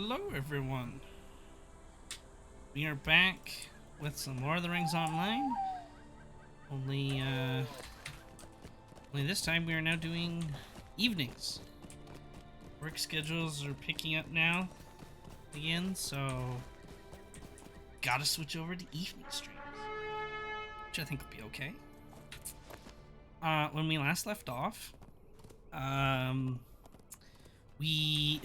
Hello, everyone. We are back with some Lord of the Rings Online. Only this time we are now doing evenings. Work schedules are picking up now again, so gotta switch over to evening streams, which I think will be okay. When we last left off, we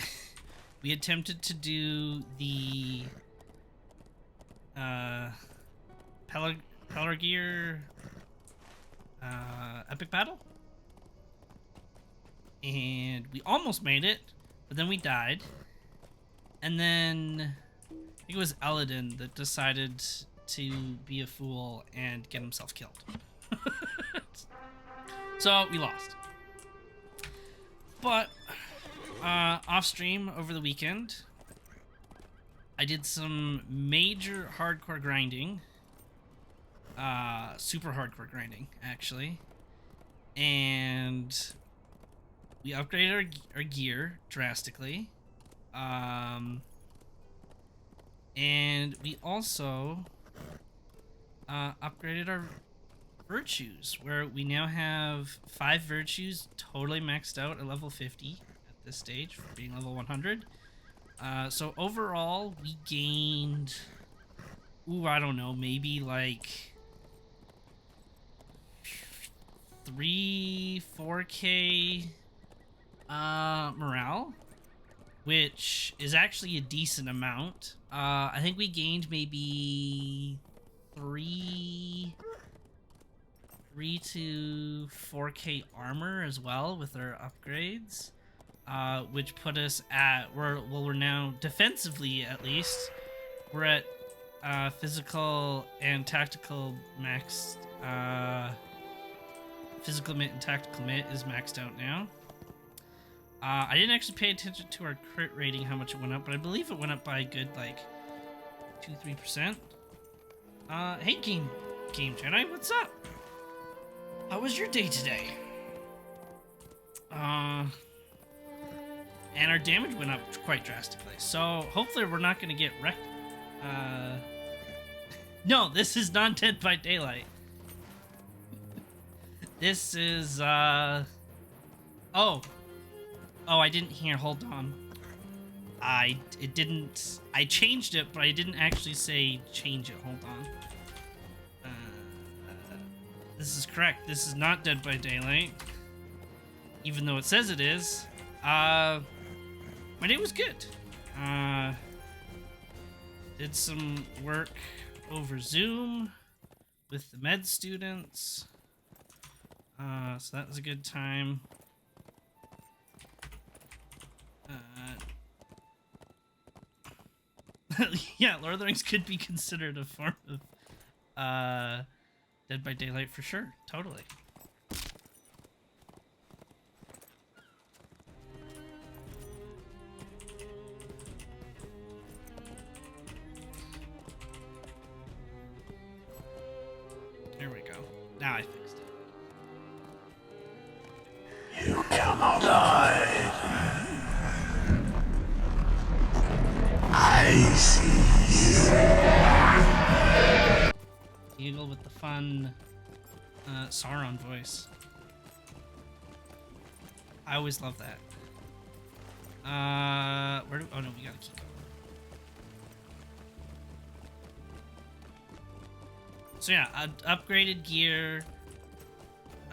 we attempted to do the Pelargir epic battle, and we almost made it, but then we died, and then I think it was Eladin that decided to be a fool and get himself killed. So we lost. But off stream over the weekend, I did some major hardcore grinding. Super hardcore grinding, actually. And we upgraded our gear drastically. And we also upgraded our virtues, where we now have 5 virtues totally maxed out at level 50 at this stage for being level 100. So overall, we gained, I don't know, maybe like 4K morale, which is actually a decent amount. I think we gained maybe 3 to 4K armor as well with our upgrades, which put us at, we're now defensively, at least we're at physical and tactical max. Physical mitt and tactical mitt is maxed out now. I didn't actually pay attention to our crit rating, how much it went up, but I believe it went up by a good like 2-3%. Hey Game Jedi, what's up? How was your day today? And our damage went up quite drastically, so hopefully we're not going to get wrecked. No, this is not Dead by Daylight. This is, oh, I didn't hear, hold on. I changed it, but I didn't actually say change it, hold on. This is correct. This is not Dead by Daylight, even though it says it is. My day was good. Did some work over Zoom with the med students. So that was a good time. Yeah, Lord of the Rings could be considered a form of Dead by Daylight for sure. Totally. There we go. Now I fixed it. You cannot hide. I see you. Eagle with the fun Sauron voice. I always love that. Where do? Oh no, we gotta keep going. So yeah, upgraded gear,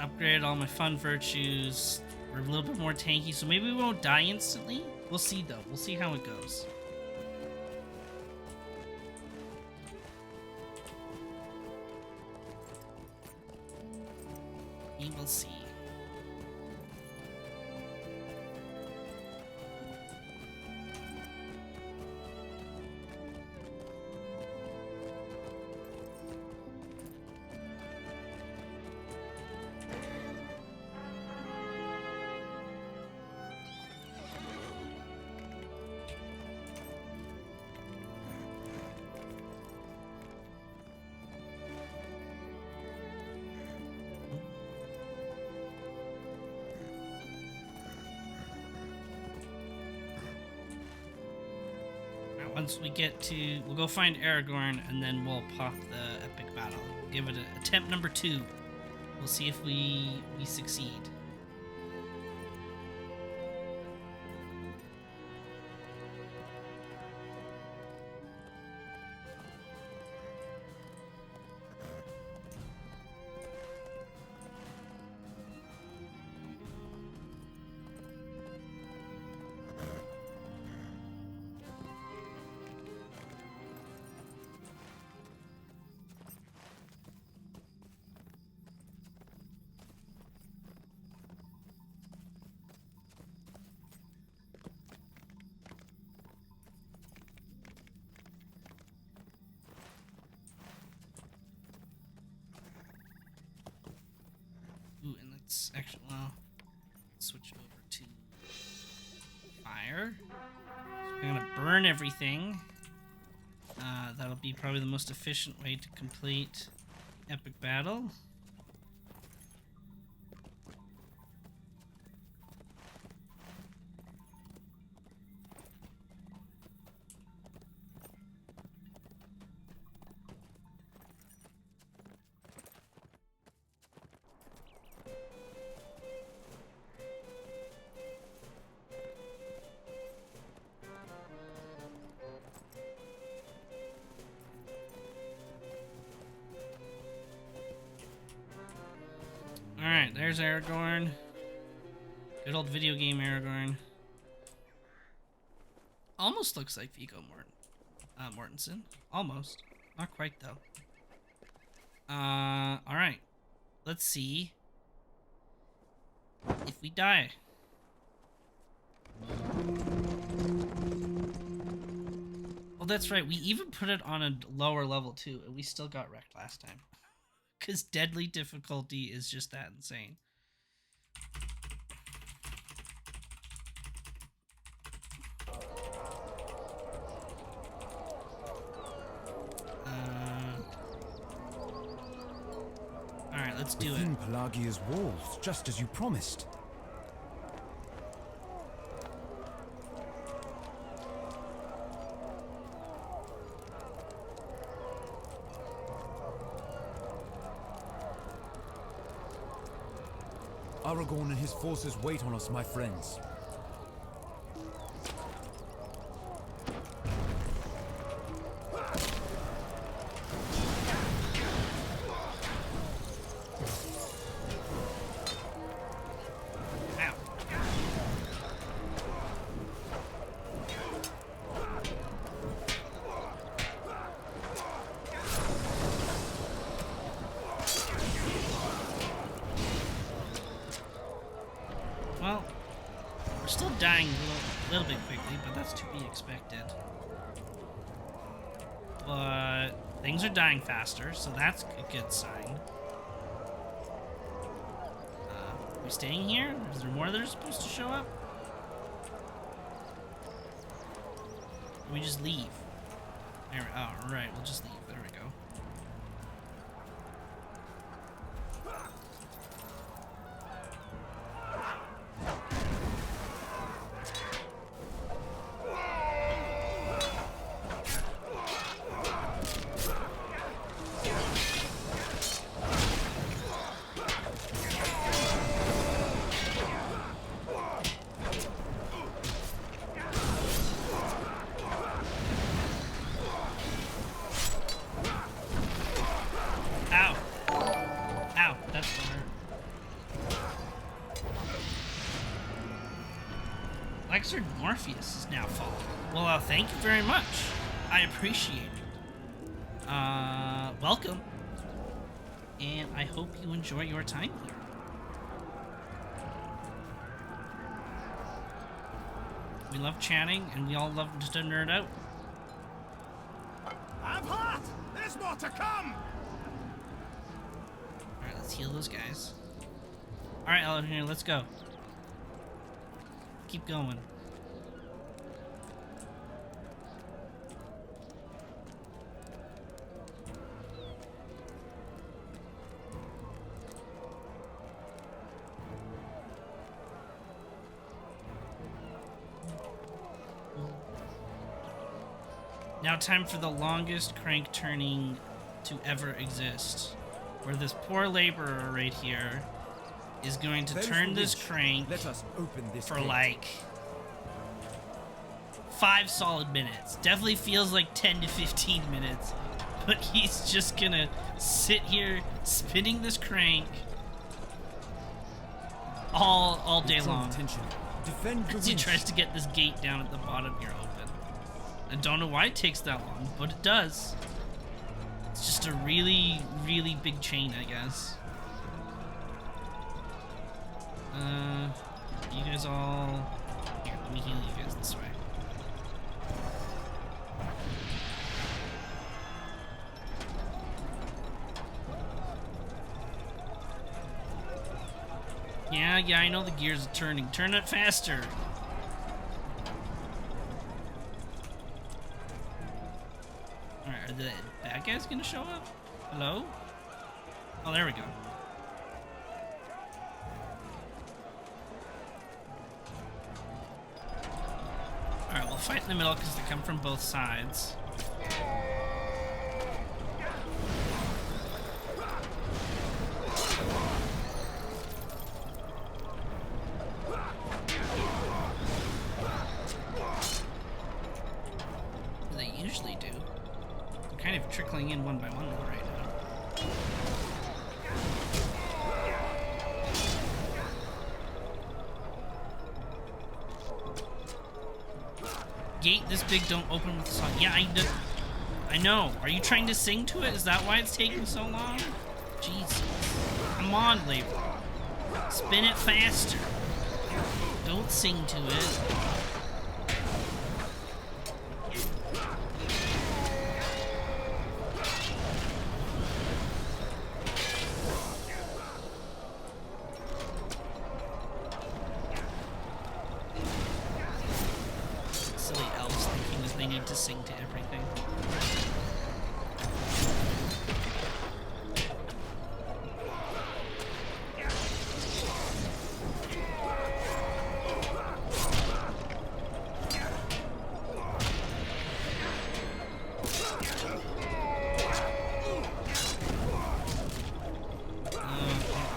upgraded all my fun virtues. We're a little bit more tanky, so maybe we won't die instantly. We'll see though. We'll see how it goes. We will see. Once we get to, we'll go find Aragorn, and then we'll pop the epic battle. Give it attempt number 2. We'll see if we succeed. Ooh, and let's actually, well, switch over to fire. So we're gonna burn everything. That'll be probably the most efficient way to complete epic battle. Alright, there's Aragorn. Good old video game Aragorn. Almost looks like Viggo Mortensen. Almost. Not quite, though. Alright. Let's see if we die. Oh, that's right. We even put it on a lower level, too, and we still got wrecked last time. Because deadly difficulty is just that insane. Alright, let's do it. Within Pelagia's walls, just as you promised. Aragorn and his forces wait on us, my friends. Well, we're still dying a little bit quickly, but that's to be expected. But things are dying faster, so that's a good sign. Are we staying here? Is there more that are supposed to show up? Or we just leave? There, oh, right, we'll just leave. There we go. Morpheus is now falling. Well, thank you very much. I appreciate it. Welcome. And I hope you enjoy your time here. We love chatting, and we all love to nerd out. Have heart! There's more to come! Alright, let's heal those guys. Alright, Eldrin, let's go. Keep going. Now time for the longest crank turning to ever exist. Where this poor laborer right here is going to There's turn the this winch. crank Let us open this for gate. like 5 solid minutes. Definitely feels like 10 to 15 minutes. But he's just gonna sit here spinning this crank all day Withdraw long. attention. Defend the As he winch. tries to get this gate down at the bottom here open. I don't know why it takes that long, but it does. It's just a really, really big chain, I guess. You guys all... Here, let me heal you guys this way. Yeah, I know the gears are turning. Turn it faster. Alright, are the bad guys gonna show up? Hello? Oh, there we go. Alright, we'll fight in the middle because they come from both sides. They usually do. They're kind of trickling in one by one though right now. Gate this big don't open with the song. Yeah, I know. Are you trying to sing to it? Is that why it's taking so long? Jesus. Come on, labor. Spin it faster. Don't sing to it. Silly elves thinking that they need to sing to everything.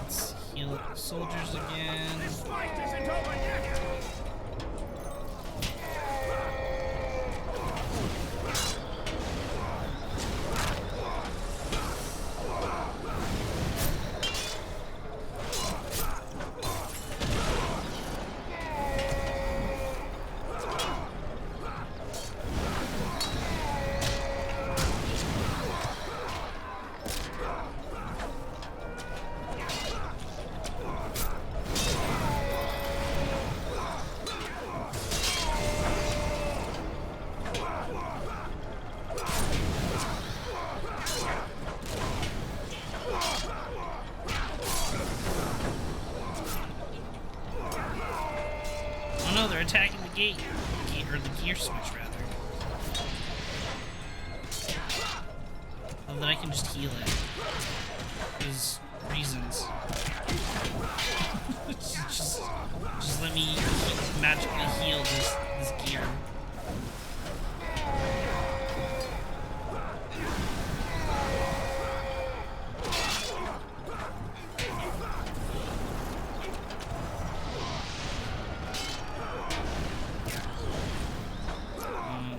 Let's heal up the soldiers again. This fight isn't over yet. Oh no, they're attacking the gate. Or the gear switch, rather. Oh, then I can just heal it. There's reasons. just let me magically heal this gear.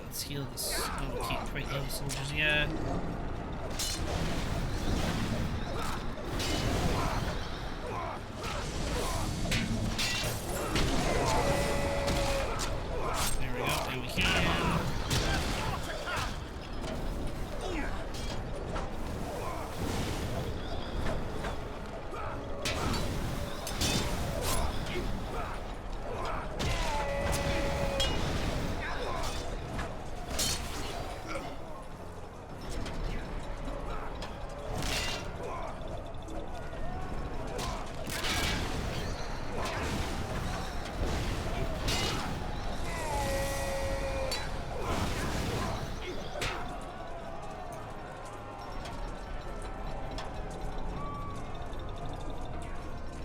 Let's heal this. Oh, we can't quite heal the soldiers yet. There we go. Now we can.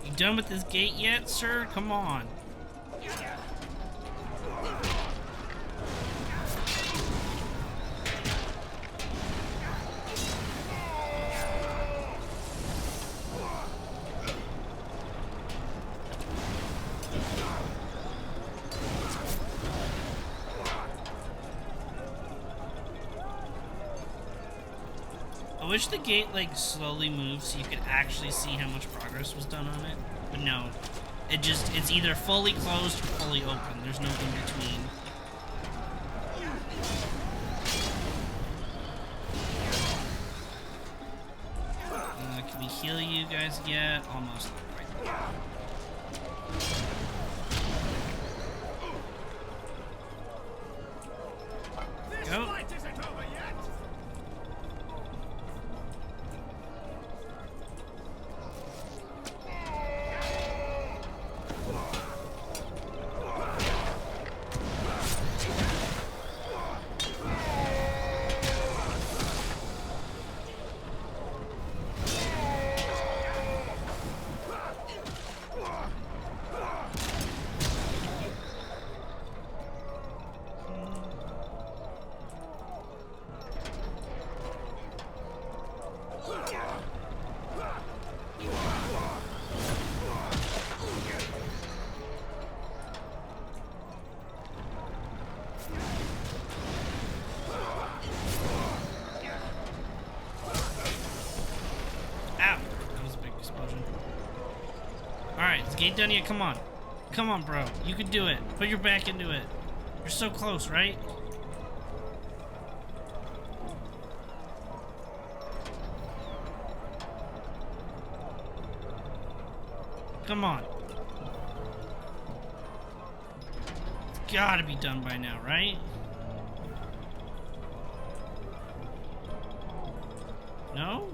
You done with this gate yet, sir? Come on. I wish the gate like slowly moves so you could actually see how much progress was done on it. But no. It's either fully closed or fully open. There's no in between. Can we heal you guys yet? Almost. Go. Gate done yet? Come on. Come on, bro. You can do it. Put your back into it. You're so close, right? Come on. It's gotta be done by now, right? No?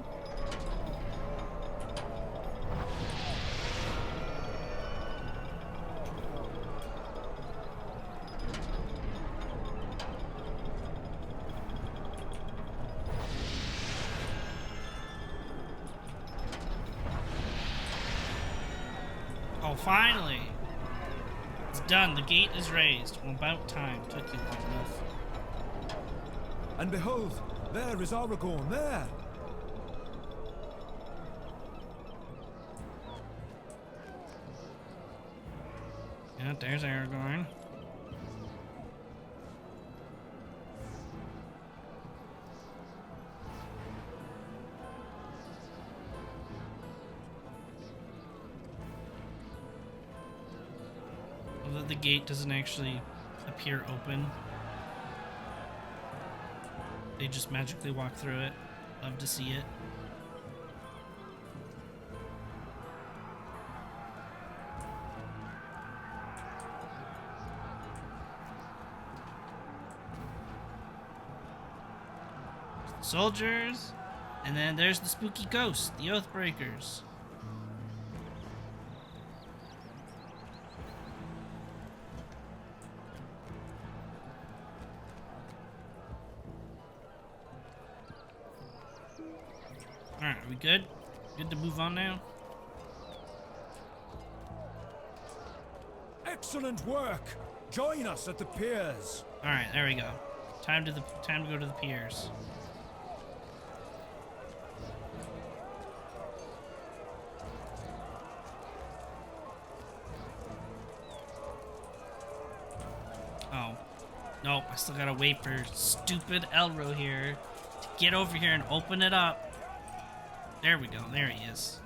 Oh, finally! It's done. The gate is raised. Well, about time. Took you long enough. And behold, there is Aragorn, there! Yeah, there's Aragorn. Although the gate doesn't actually appear open. They just magically walk through it. Love to see it. Soldiers, and then there's the spooky ghost, the Oathbreakers. Alright, are we good? Good to move on now? Excellent work! Join us at the piers! Alright, there we go. Time to go to the piers. Oh. Nope, I still gotta wait for stupid Elro here to get over here and open it up. There we go, there he is.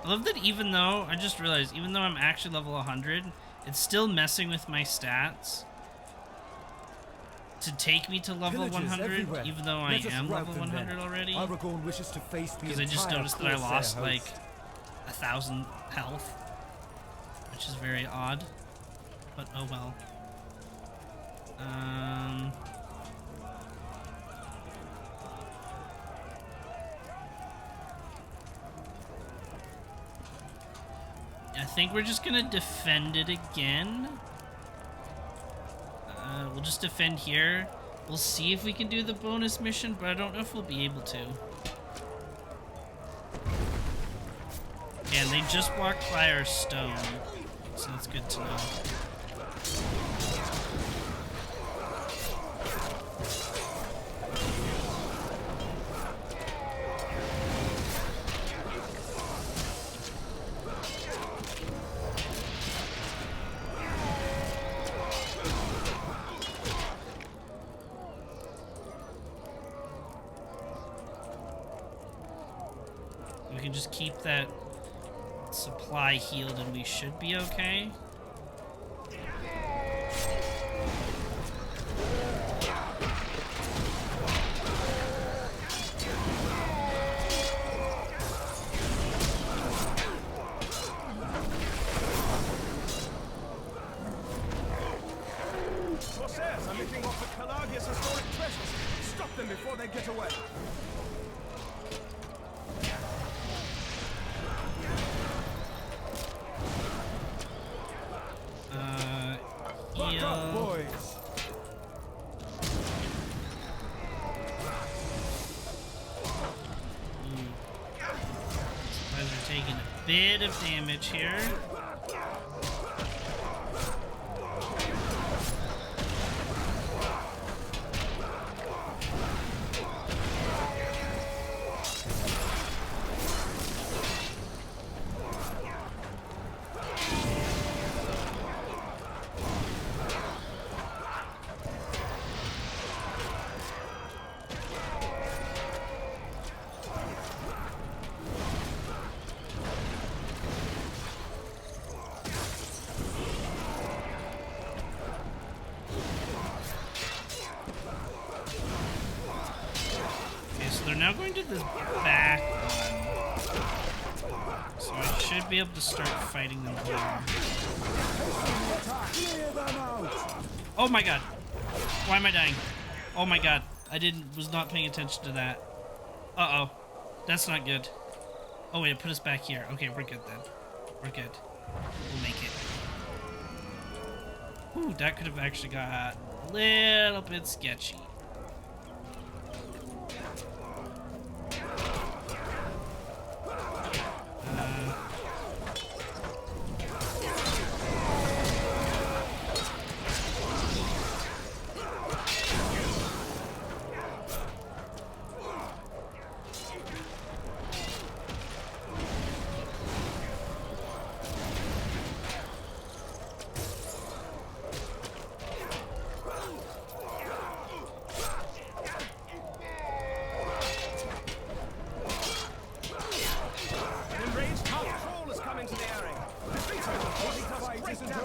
I love that even though, I just realized, even though I'm actually level 100, it's still messing with my stats to take me to level Pillagers 100, everywhere. even though I Let us am rout level them 100 then. already. Aragorn wishes to face the Because I just entire noticed that I Corsair lost host. like 1,000 health, which is very odd, but oh well. I think we're just gonna defend it again. We'll just defend here. We'll see if we can do the bonus mission, but I don't know if we'll be able to. And they just walked by our stone, so that's good to know. can just keep that supply healed and we should be okay. Corsairs are licking off the Calagia's historic treasures. Stop them before they get away. Back up, boys. Guys are taking a bit of damage here. They're now going to this back one. So I should be able to start fighting them here. Oh my god. Why am I dying? Oh my god. Was not paying attention to that. Uh-oh. That's not good. Oh wait, it put us back here. Okay, we're good then. We're good. We'll make it. Ooh, that could have actually got a little bit sketchy.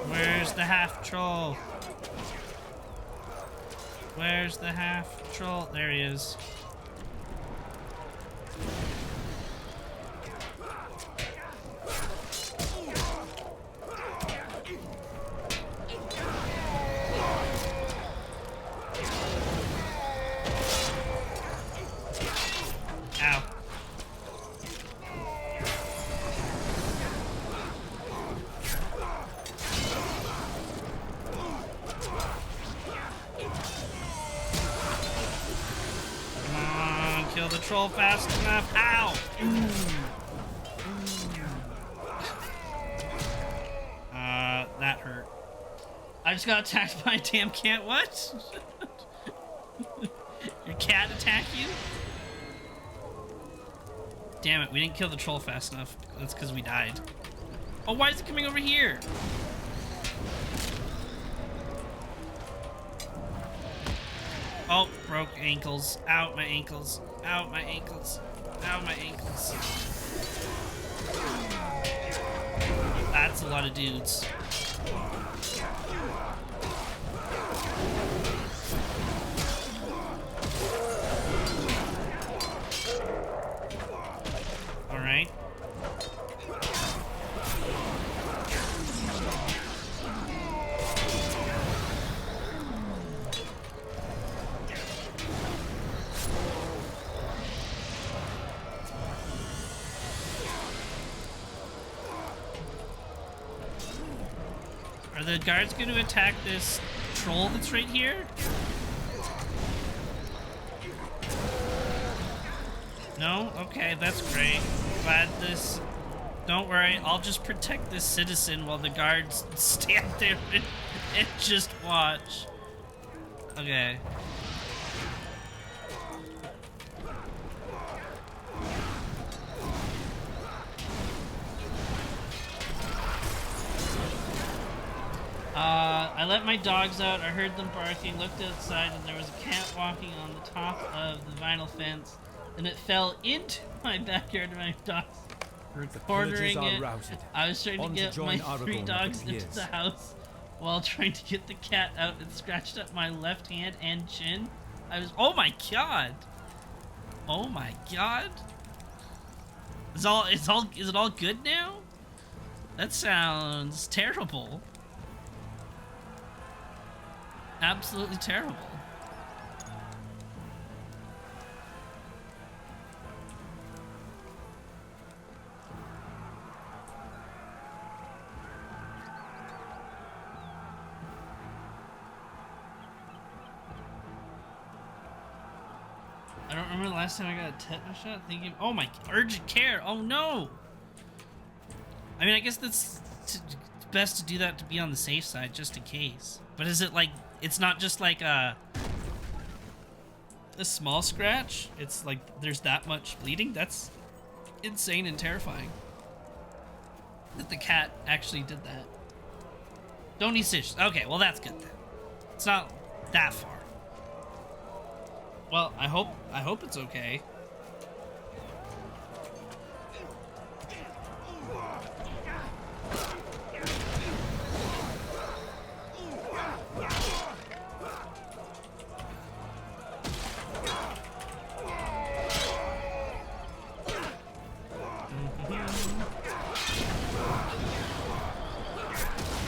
Where's the half troll? Where's the half troll? There he is. Ow. Kill the troll fast enough. Ow! That hurt. I just got attacked by a damn cat. What? Your cat attacked you? Damn it, we didn't kill the troll fast enough. That's because we died. Oh, why is it coming over here? Oh, broke ankles. Out my ankles. Out my ankles. Out my ankles. That's a lot of dudes. All right. Are the guards going to attack this troll that's right here? No? Okay, that's great. Glad this... Don't worry, I'll just protect this citizen while the guards stand there and just watch. Okay. I let my dogs out, I heard them barking, looked outside, and there was a cat walking on the top of the vinyl fence, and it fell into my backyard and my dogs recording are it. routed. I was trying to On to get join my Aragorn 3 with dogs the into Peers. the house while trying to get the cat out. It scratched up my left hand and chin. Oh my god! Oh my god! Is it all good now? That sounds terrible. Absolutely terrible. I don't remember the last time I got a tetanus shot. Thinking, oh my, urgent care. Oh no. I mean, I guess that's best to do that to be on the safe side, just in case. But is it like, it's not just like a small scratch? It's like there's that much bleeding? That's insane and terrifying. That the cat actually did that. Don't need stitches. Okay, well that's good then. It's not that far. Well, I hope it's okay.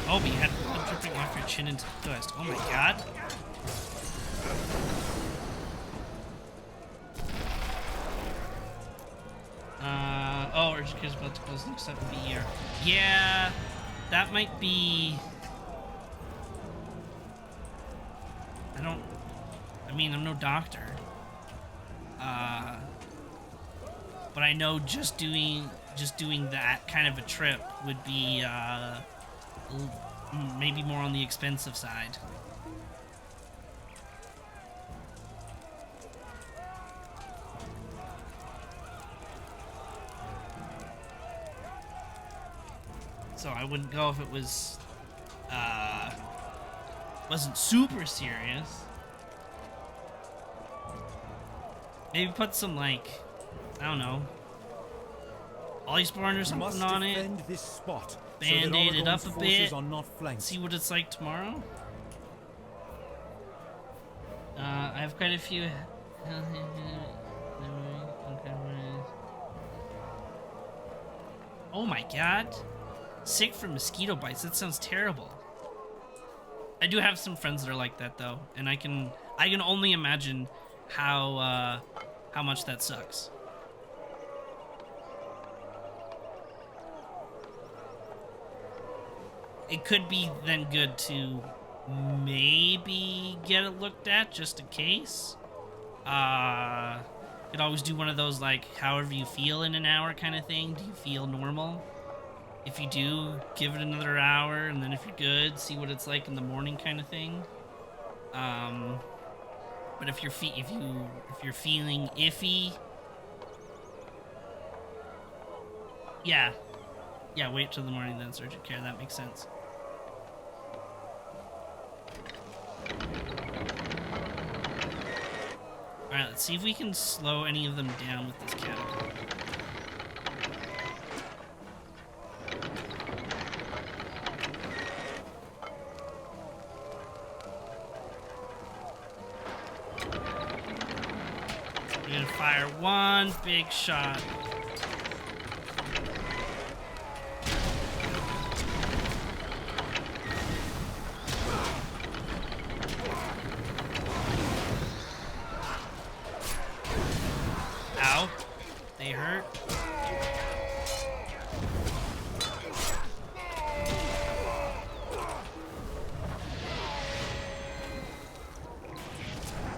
Oh, but you had blood dripping off your chin into the dust. Oh my god. Oh, urgent care's about to close. Next up would be here. Yeah, that might be... I mean, I'm no doctor. But I know just doing that kind of a trip would be, maybe more on the expensive side. So I wouldn't go if it was, wasn't super serious. Maybe put some, like, I don't know, Ollie-Sporn or something on it. This spot Band-aid it up a bit. are not flanked. See what it's like tomorrow. I have quite a few. Oh my god. Sick from mosquito bites. That sounds terrible. I do have some friends that are like that though, and I can only imagine how much that sucks. It could be then good to maybe get it looked at just in case. Could always do one of those like however you feel in an hour kind of thing. Do you feel normal? If you do, give it another hour, and then if you're good, see what it's like in the morning kind of thing. But if you're feeling iffy, yeah, wait till the morning then urgent care. That makes sense. All right, let's see if we can slow any of them down with this catapult. We're gonna fire one big shot. Ow. They hurt.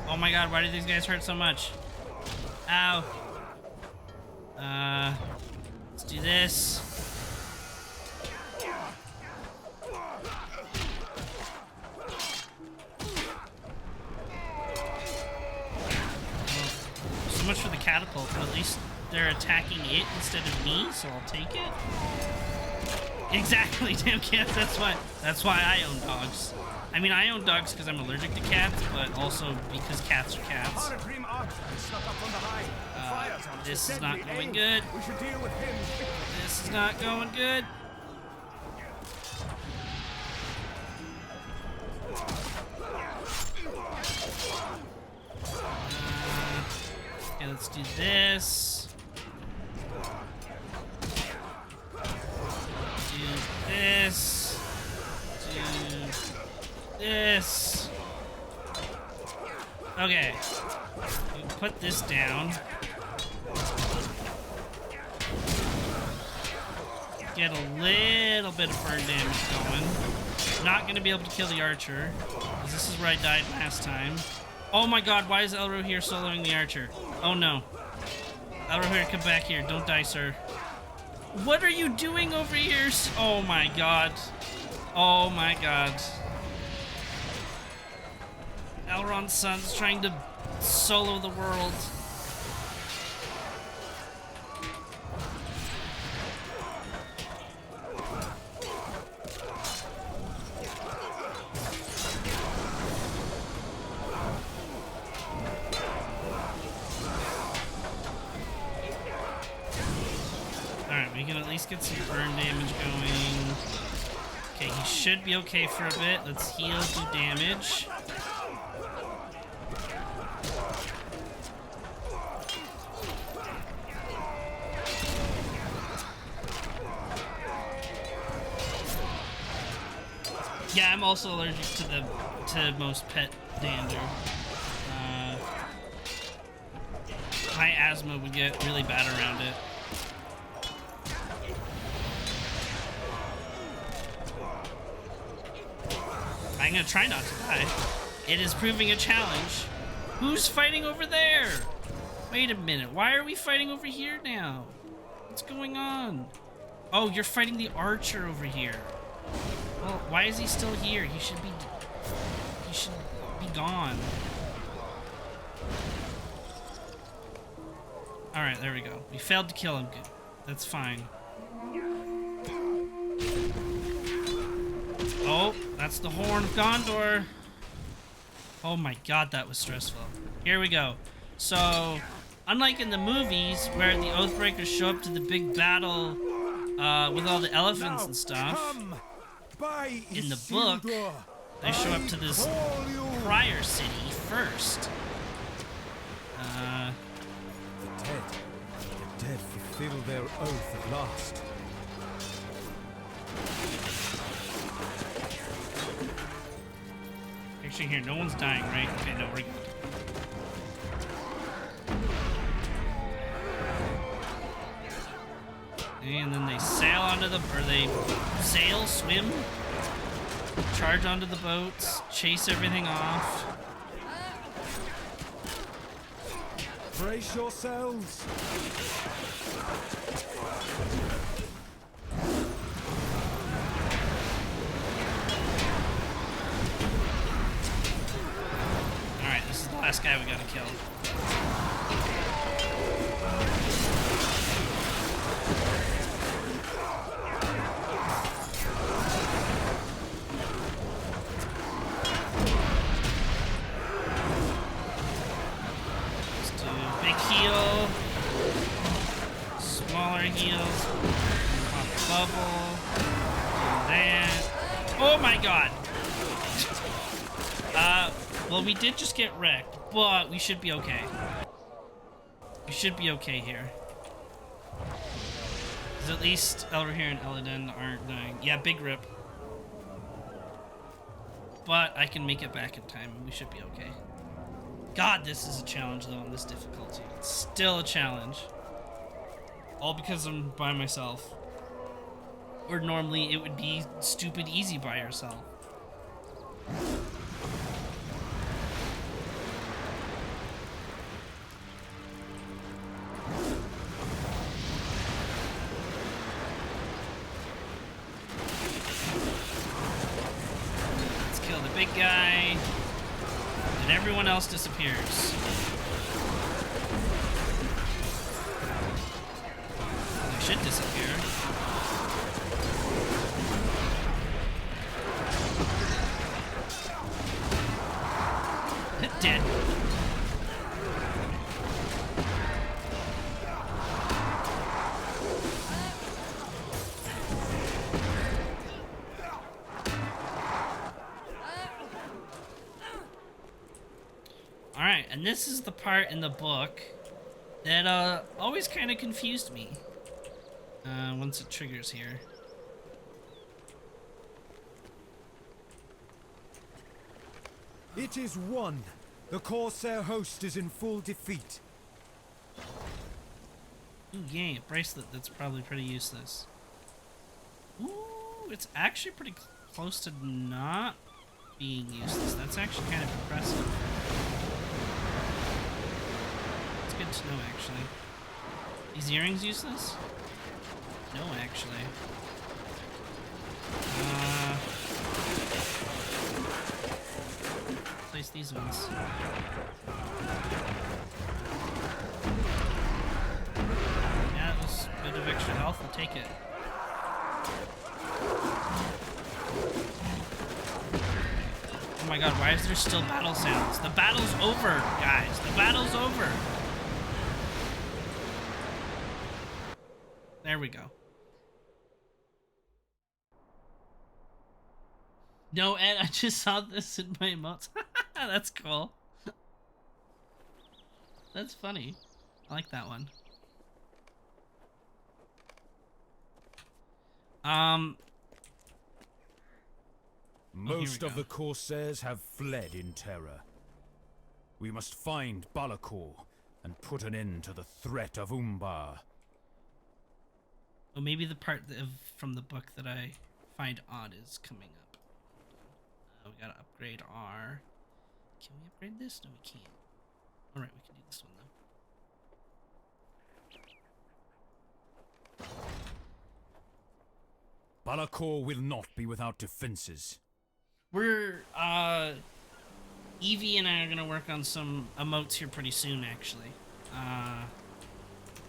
Oh my god, why do these guys hurt so much? Ow. Let's do this. So much for the catapult, but at least they're attacking it instead of me, so I'll take it. Exactly, damn cats, that's why I own dogs. I mean, I own dogs because I'm allergic to cats, but also because cats are cats. This is not going good. We should deal with him. This is not going good. Okay, let's do this. Do this. Do this. Okay. We put this down. Get a little bit of burn damage going. Not gonna be able to kill the archer, because this is where I died last time. Oh my god, why is Elro here soloing the archer? Oh no. Elro here, come back here. Don't die, sir. What are you doing over here? Oh my god. Oh my god. Elrond's son's trying to solo the world. Alright, we can at least get some burn damage going. Okay, he should be okay for a bit. Let's heal, do damage. Yeah, I'm also allergic to most pet dander. My asthma would get really bad around it. I'm gonna try not to die. It is proving a challenge. Who's fighting over there? Wait a minute, why are we fighting over here now? What's going on? Oh, you're fighting the archer over here. Well, why is he still here? He should be gone. Alright, there we go. We failed to kill him. Good. That's fine. Oh, that's the Horn of Gondor. Oh my god, that was stressful. Here we go. So, unlike in the movies where the Oathbreakers show up to the big battle with all the elephants and stuff, in the book, they show up to this prior city first. The dead fulfill their oath at last. Actually, here, no one's dying, right? Okay, no, we're good. And then they sail onto the, or they sail, swim, charge onto the boats, chase everything off. Brace yourselves. Alright, this is the last guy we gotta kill. Heal, smaller heals, pop a bubble, do that. Oh my god! Well, we did just get wrecked, but we should be okay. We should be okay here. Because at least Elrohir and Elladan aren't dying. Yeah, big rip. But I can make it back in time, and we should be okay. God, this is a challenge, though, on this difficulty. It's still a challenge. All because I'm by myself. Or normally it would be stupid easy by yourself. Let's kill the big guy. And everyone else disappears. They should disappear. Dead. Alright, and this is the part in the book that always kind of confused me once it triggers here. It is won. The Corsair host is in full defeat. Ooh, yay, a bracelet that's probably pretty useless. Ooh, it's actually pretty close to not being useless. That's actually kind of impressive. It's good to know, actually. These earrings useless? No, actually. Place these ones. Yeah, that was a bit of extra health. I'll take it. Oh my god, why is there still battle sounds? The battle's over, guys. The battle's over. There we go. No, Ed, I just saw this in my emotes. That's cool. That's funny. I like that one. Most of the Corsairs have fled in terror. We must find Balakor and put an end to the threat of Umbar. Oh, maybe the part from the book that I find odd is coming up. We gotta upgrade our... Can we upgrade this? No, we can't. Alright, we can do this one, though. Balakor will not be without defenses. We're, Evie and I are gonna work on some emotes here pretty soon, actually.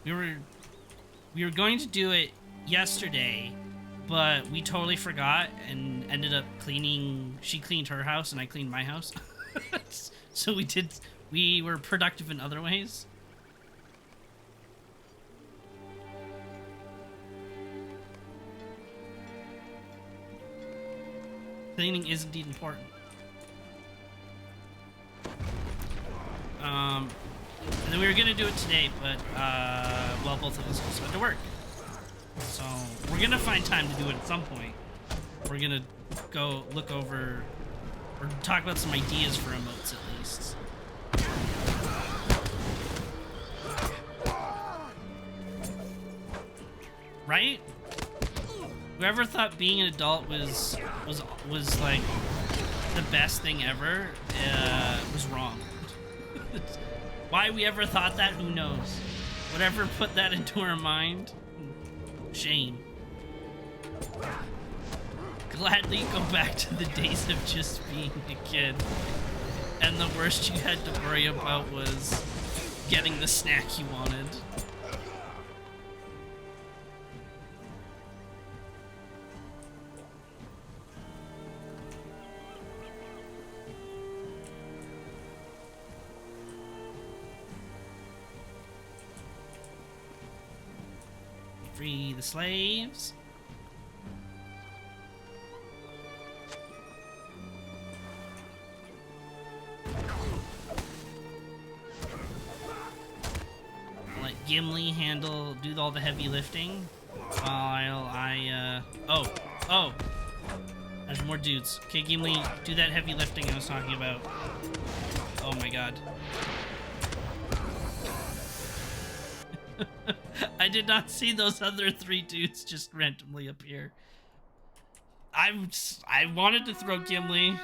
We were going to do it yesterday, but we totally forgot and ended up cleaning. She cleaned her house and I cleaned my house. So we were productive in other ways. Cleaning is indeed important. And then we were gonna do it today, but well, both of us also had to work. So we're gonna find time to do it at some point. We're gonna go look over or talk about some ideas for emotes at least. Right? Whoever thought being an adult was like the best thing ever was wrong. Why we ever thought that, who knows? Whatever put that into our mind, shame. Gladly go back to the days of just being a kid. And the worst you had to worry about was getting the snack you wanted. Free the slaves. Let Gimli do all the heavy lifting while oh, there's more dudes. Okay, Gimli, do that heavy lifting I was talking about. Oh my god. I did not see those other 3 dudes just randomly appear. I wanted to throw Gimli.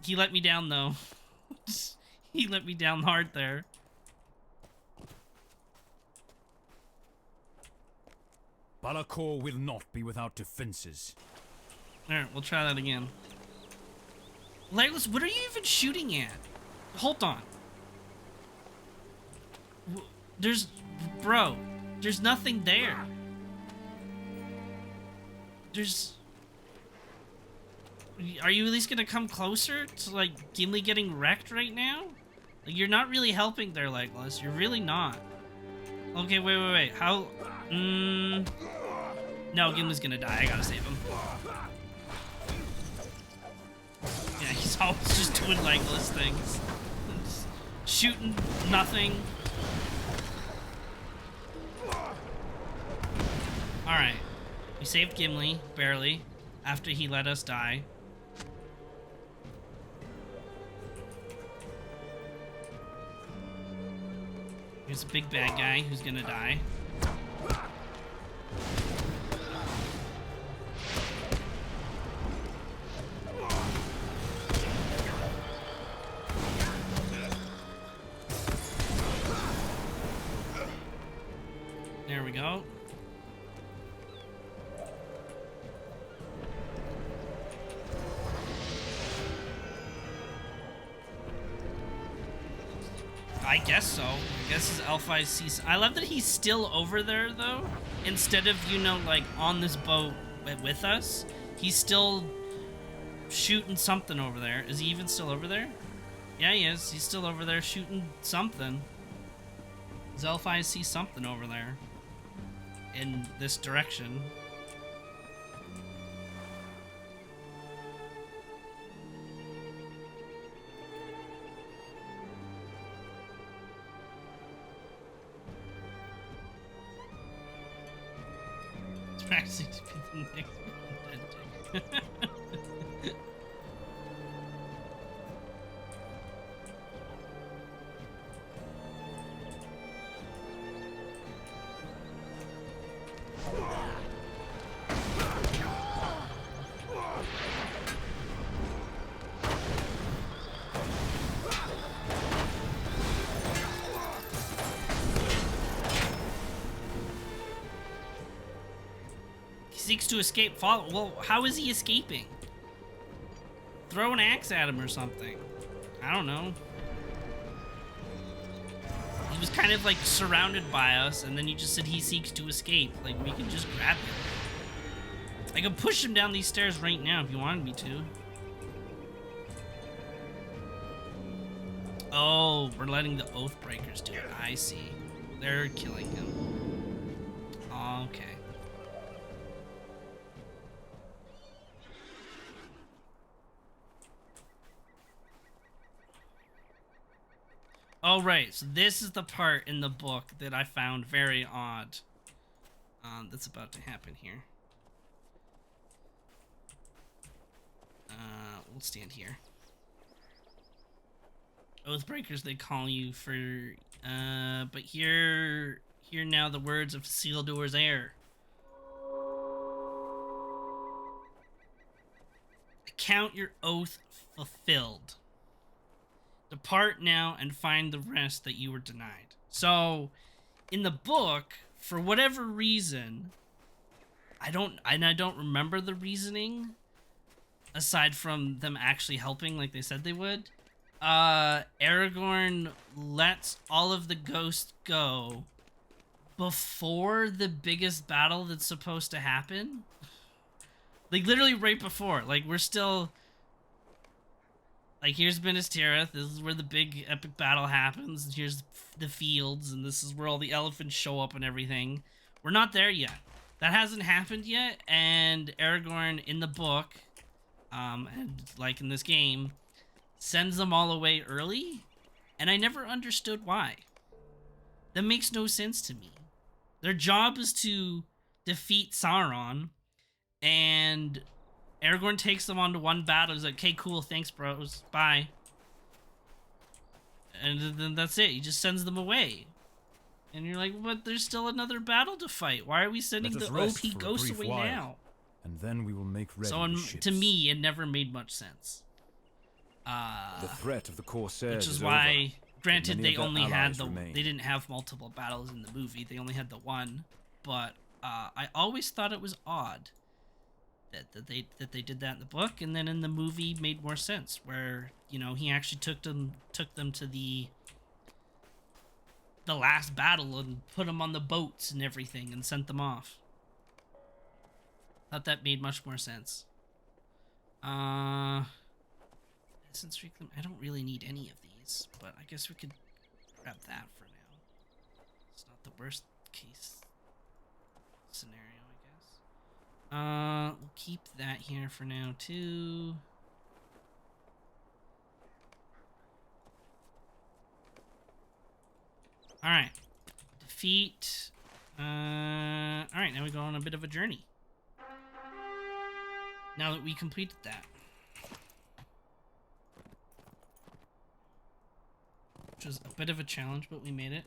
He let me down though. He let me down hard there. Balakor will not be without defenses. Alright, we'll try that again. Legolas, what are you even shooting at? Hold on. Bro, there's nothing there. Are you at least gonna come closer to, like, Gimli getting wrecked right now? Like, you're not really helping there, Legolas. You're really not. Okay, wait. How... No, Gimli's gonna die. I gotta save him. Yeah, he's always just doing Legolas things. Just shooting nothing. Alright. We saved Gimli, barely, after he let us die. Here's a big bad guy who's gonna die. There we go. I guess so. I guess his Elf-Eye sees. I love that he's still over there, though. Instead of, you know, like, on this boat with us. He's still shooting something over there. Is he even still over there? Yeah, he is. He's still over there shooting something. His Elf-Eye sees something over there. In this direction. It's practicing to be the next ending. Seeks to escape. Follow. Well, how is he escaping? Throw an axe at him or something. I don't know. He was kind of like surrounded by us, and then you just said he seeks to escape. Like, we can just grab him. I could push him down these stairs right now if you wanted me to. Oh, we're letting the Oathbreakers do it. I see. They're killing him. Okay. Oh, right. So this is the part in the book that I found very odd. That's about to happen here. We'll stand here. Oathbreakers, they call you for, but hear now the words of Isildur's heir. Count your oath fulfilled. Depart now and find the rest that you were denied. So, in the book, for whatever reason, I don't remember the reasoning, aside from them actually helping like they said they would. Aragorn lets all of the ghosts go before the biggest battle that's supposed to happen. Like, literally right before. Like, we're still... Like, here's Minas Tirith. This is where the big epic battle happens. Here's the fields, and this is where all the elephants show up and everything. We're not there yet. That hasn't happened yet, and Aragorn in the book, and like in this game, sends them all away early, and I never understood why. That makes no sense to me. Their job is to defeat Sauron, and Aragorn takes them onto one battle. He's like, okay, cool, thanks, bros, bye. And then that's it. He just sends them away. And you're like, but there's still another battle to fight. Why are we sending the OP ghosts away now? And then we will make ready So the ships. to me, it never made much sense. The threat of the Corsairs Which is why, over, granted, they only had remain. they didn't have multiple battles in the movie. They only had the one. But I always thought it was odd that they did that in the book, and then in the movie made more sense, where, you know, he actually took them to the last battle and put them on the boats and everything and sent them off. Thought that made much more sense. Essence reclaim. I don't really need any of these, but I guess we could grab that for now. It's not the worst case scenario, I guess. We'll keep that here for now too. All right. Defeat. All right. Now we go on a bit of a journey. Now that we completed that. Which was a bit of a challenge, but we made it.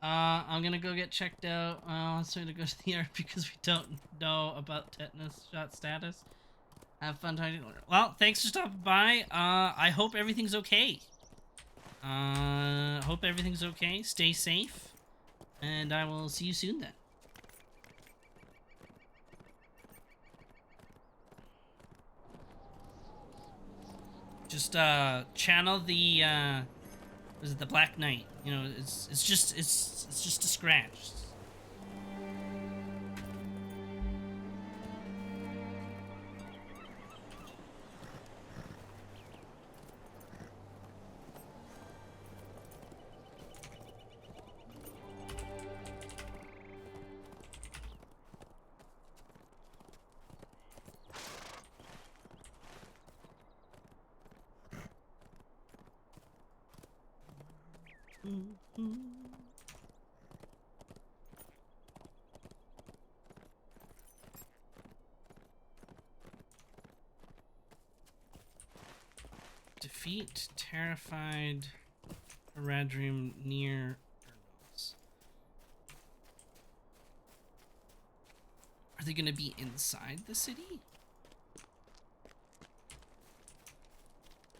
I'm gonna go get checked out. So to go to the ER because we don't know about tetanus shot status. Have fun talking. Well, thanks for stopping by. I hope everything's okay. Hope everything's okay. Stay safe. And I will see you soon then. Just channel the was it the Black Knight? You know, it's just a scratch. Defeat terrified Haradrim near Urnals. Are they gonna be inside the city?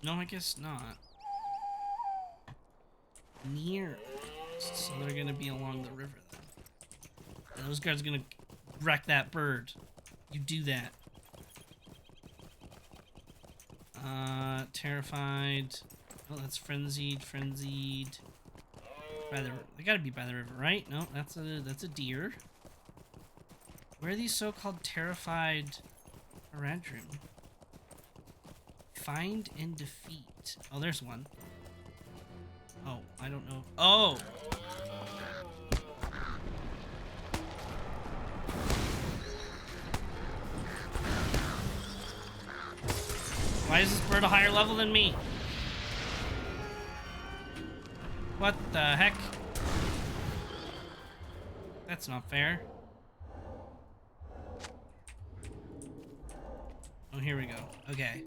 No, I guess not. Near Urnals, so they're gonna be along the river then. And those guys are gonna wreck that bird. You do that. Terrified. Oh, that's frenzied. By the, they gotta be by the river, right? No, that's a deer. Where are these so-called terrified Haradrim? Find and defeat. Oh, there's one. Oh, I don't know. Oh! Why is this bird a higher level than me? What the heck? That's not fair. Oh, here we go. Okay.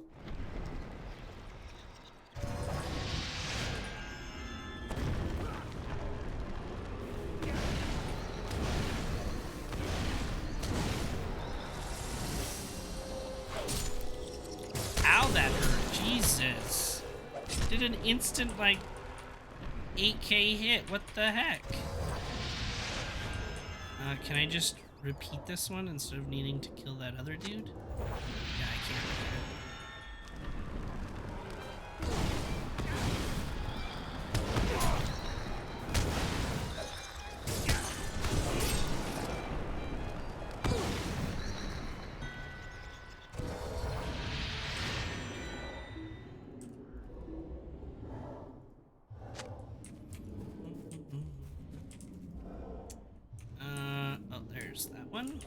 Ow, that hurt. Jesus. Did an instant, like, 8k hit. What the heck? Can I just repeat this one instead of needing to kill that other dude? Yeah, I can't. Oh, there's that one.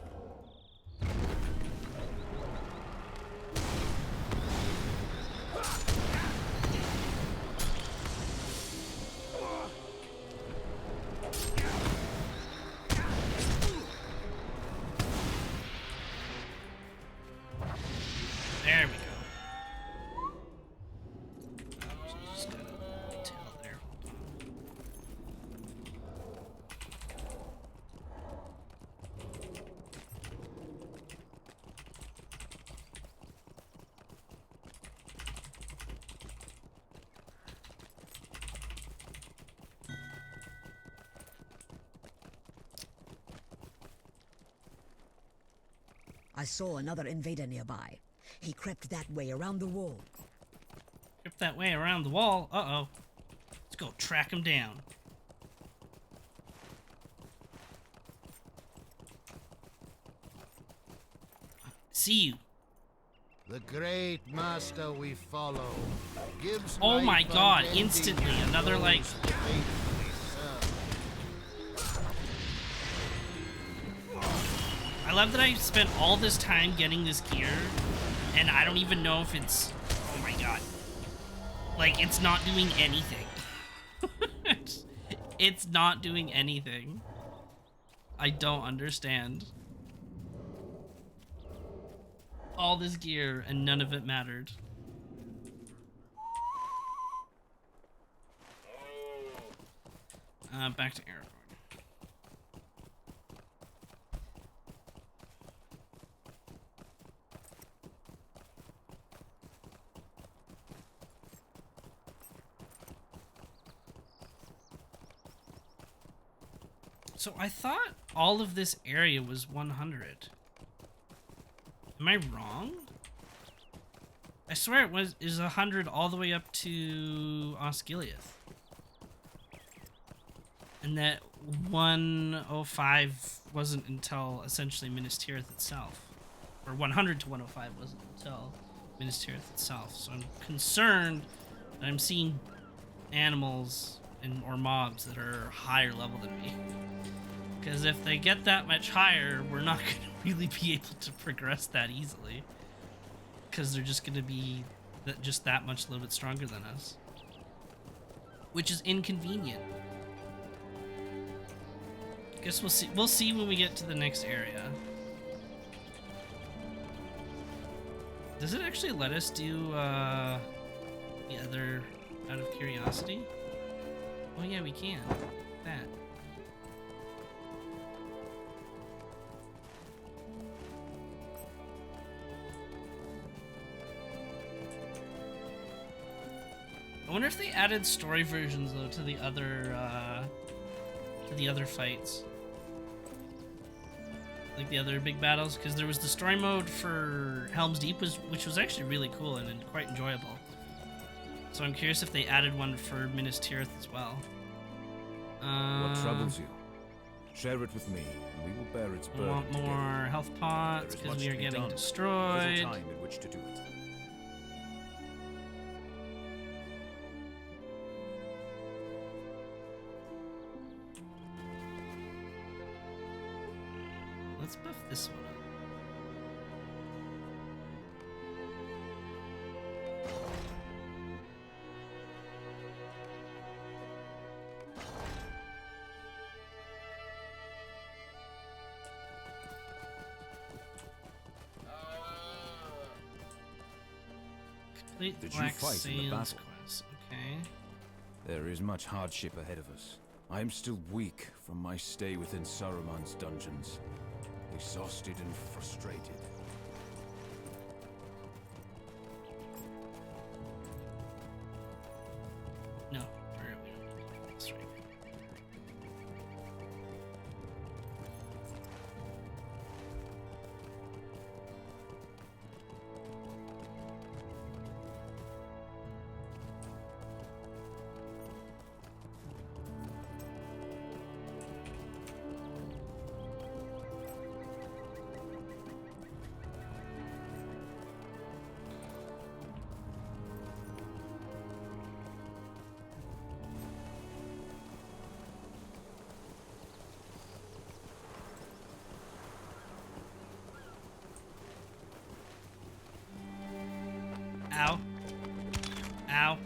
There we go. Just gotta tell there. Hold on. I saw another invader nearby. He crept that way around the wall. Trip that way around the wall. Uh-oh. Let's go track him down. See you. The great master we follow gives Oh life my god, unending instantly, to another, those like... they faithfully serve. I love that I spent all this time getting this gear, and I don't even know if it's... Oh my god. Like, it's not doing anything. It's not doing anything. I don't understand. All this gear, and none of it mattered. Back to Aragorn. So I thought all of this area was 100. Am I wrong? I swear it is 100 all the way up to Osgiliath. And that 105 wasn't until essentially Minas Tirith itself. Or 100 to 105 wasn't until Minas Tirith itself. So I'm concerned that I'm seeing animals or mobs that are higher level than me. Because if they get that much higher, we're not going to really be able to progress that easily. Because they're just going to be just that much a little bit stronger than us. Which is inconvenient. Guess we'll see. We'll see when we get to the next area. Does it actually let us do the other out of curiosity? Oh yeah, we can. That. I wonder if they added story versions though to the other fights, like the other big battles, because there was the story mode for Helm's Deep, which was actually really cool and quite enjoyable. So I'm curious if they added one for Minas Tirith as well. What troubles you? Share it with me, and we will bear its burden. We want more health pots because we are getting destroyed. Little time in which to do it. Let's buff this one up. Complete Did you Black fight in the Sails battle? quest. Okay. There is much hardship ahead of us. I am still weak from my stay within Saruman's dungeons. Exhausted and frustrated. No, where are we? That's right. Ow. Ow.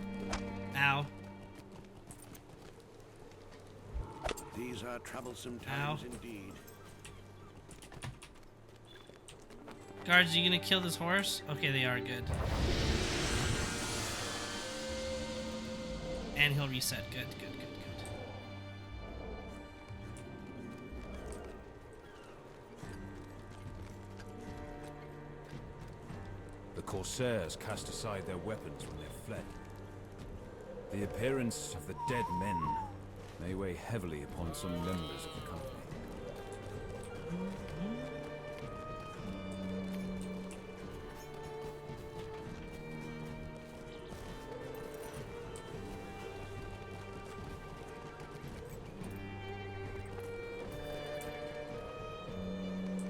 Ow. These are troublesome times indeed. Guards, are you gonna kill this horse? Okay, they are good. And he'll reset. Good, good, good, good. The Corsairs cast aside their weapons when they fled. The appearance of the dead men may weigh heavily upon some members of the company.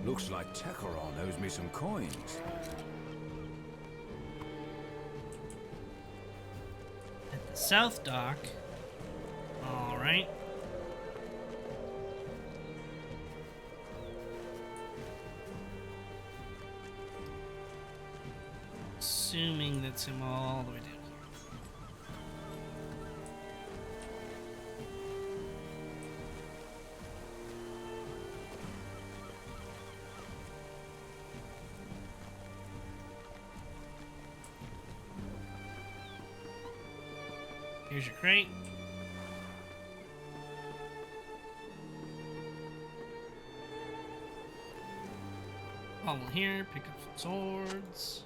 Looks like Tekoron owes me some coins. South dock. All right. Assuming that's him all the way down here. Here's your crate. Follow here, pick up some swords.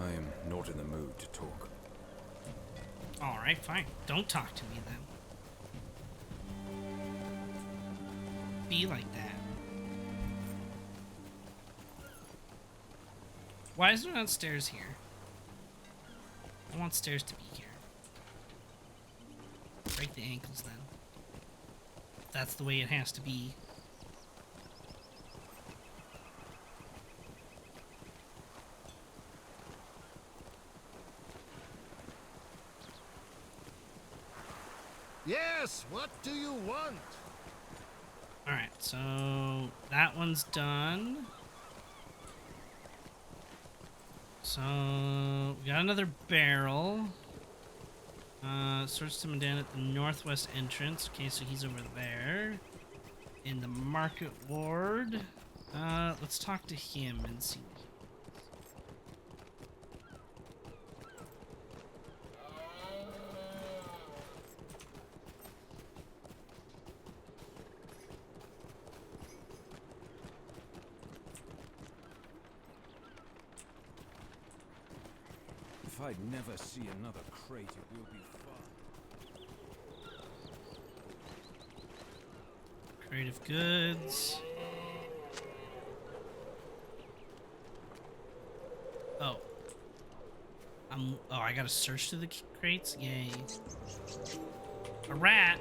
I am not in the mood to talk. Alright, fine. Don't talk to me then. Be like that. Why is there not stairs here? I want stairs to be here. Break the ankles then. That's the way it has to be. Yes, what do you want? Alright, so that one's done. So we got another barrel. Search someone down at the northwest entrance. Okay, so he's over there. In the market ward. Let's talk to him and see. If I'd never see another crate, it will be fun. Crate of goods. Oh. I gotta search through the crates? Yay. A rat.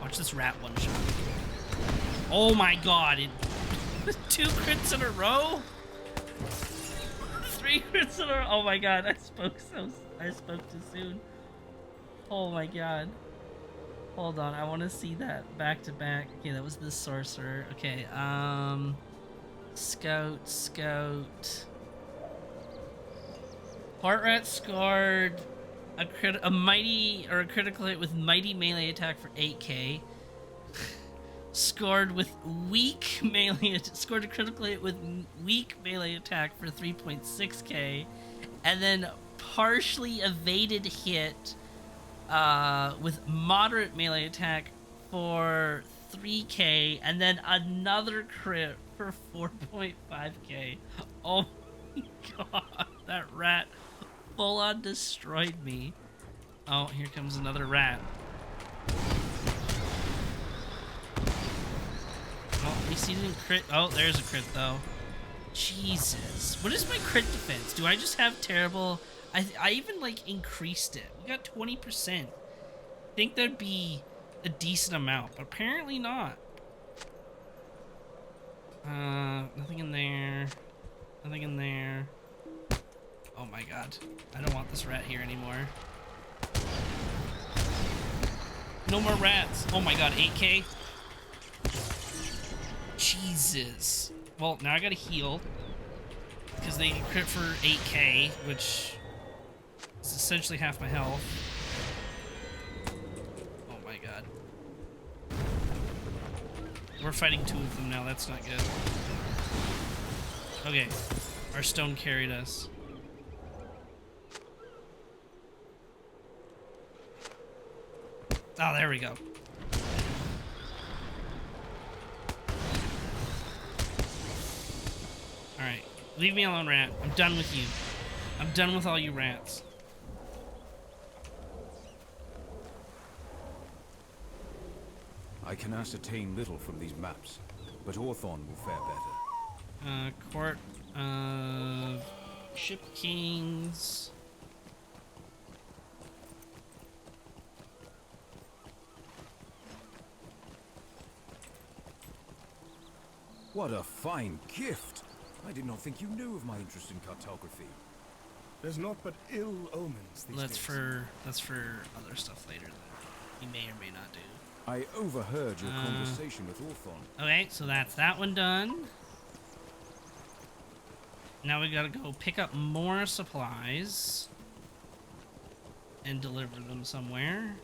Watch this rat one shot. Oh my god, it 2 crits in a row? 3 crits in a row. Oh my god, I spoke too soon. Oh my god. Hold on, I want to see that back to back. Okay, that was the sorcerer. Okay, Scout. Heart Rat scored a critical hit with mighty melee attack for 8k. Scored a critical hit with weak melee attack for 3.6k, and then partially evaded hit with moderate melee attack for 3k, and then another crit for 4.5k. Oh my god, that rat full on destroyed me. Oh, here comes another rat. Oh, at least he didn't crit. Oh, there's a crit though. Jesus. What is my crit defense? Do I just have terrible... I even, like, increased it. We got 20%. I think that'd be a decent amount, but apparently not. Nothing in there. Nothing in there. Oh my god. I don't want this rat here anymore. No more rats. Oh my god, 8k? Jesus. Well, now I gotta heal. because they crit for 8k, which is essentially half my health. Oh my god. We're fighting 2 of them now, that's not good. Okay, our stone carried us. Oh, there we go. Alright, leave me alone, rat. I'm done with you. I'm done with all you rats. I can ascertain little from these maps, but Orthon will fare better. Court of Ship Kings. What a fine gift! I did not think you knew of my interest in cartography. There's naught but ill omens these That's days. that's for other stuff later that you may or may not do. I overheard your conversation with Orthon. Okay, so that's that one done. Now we gotta go pick up more supplies and deliver them somewhere.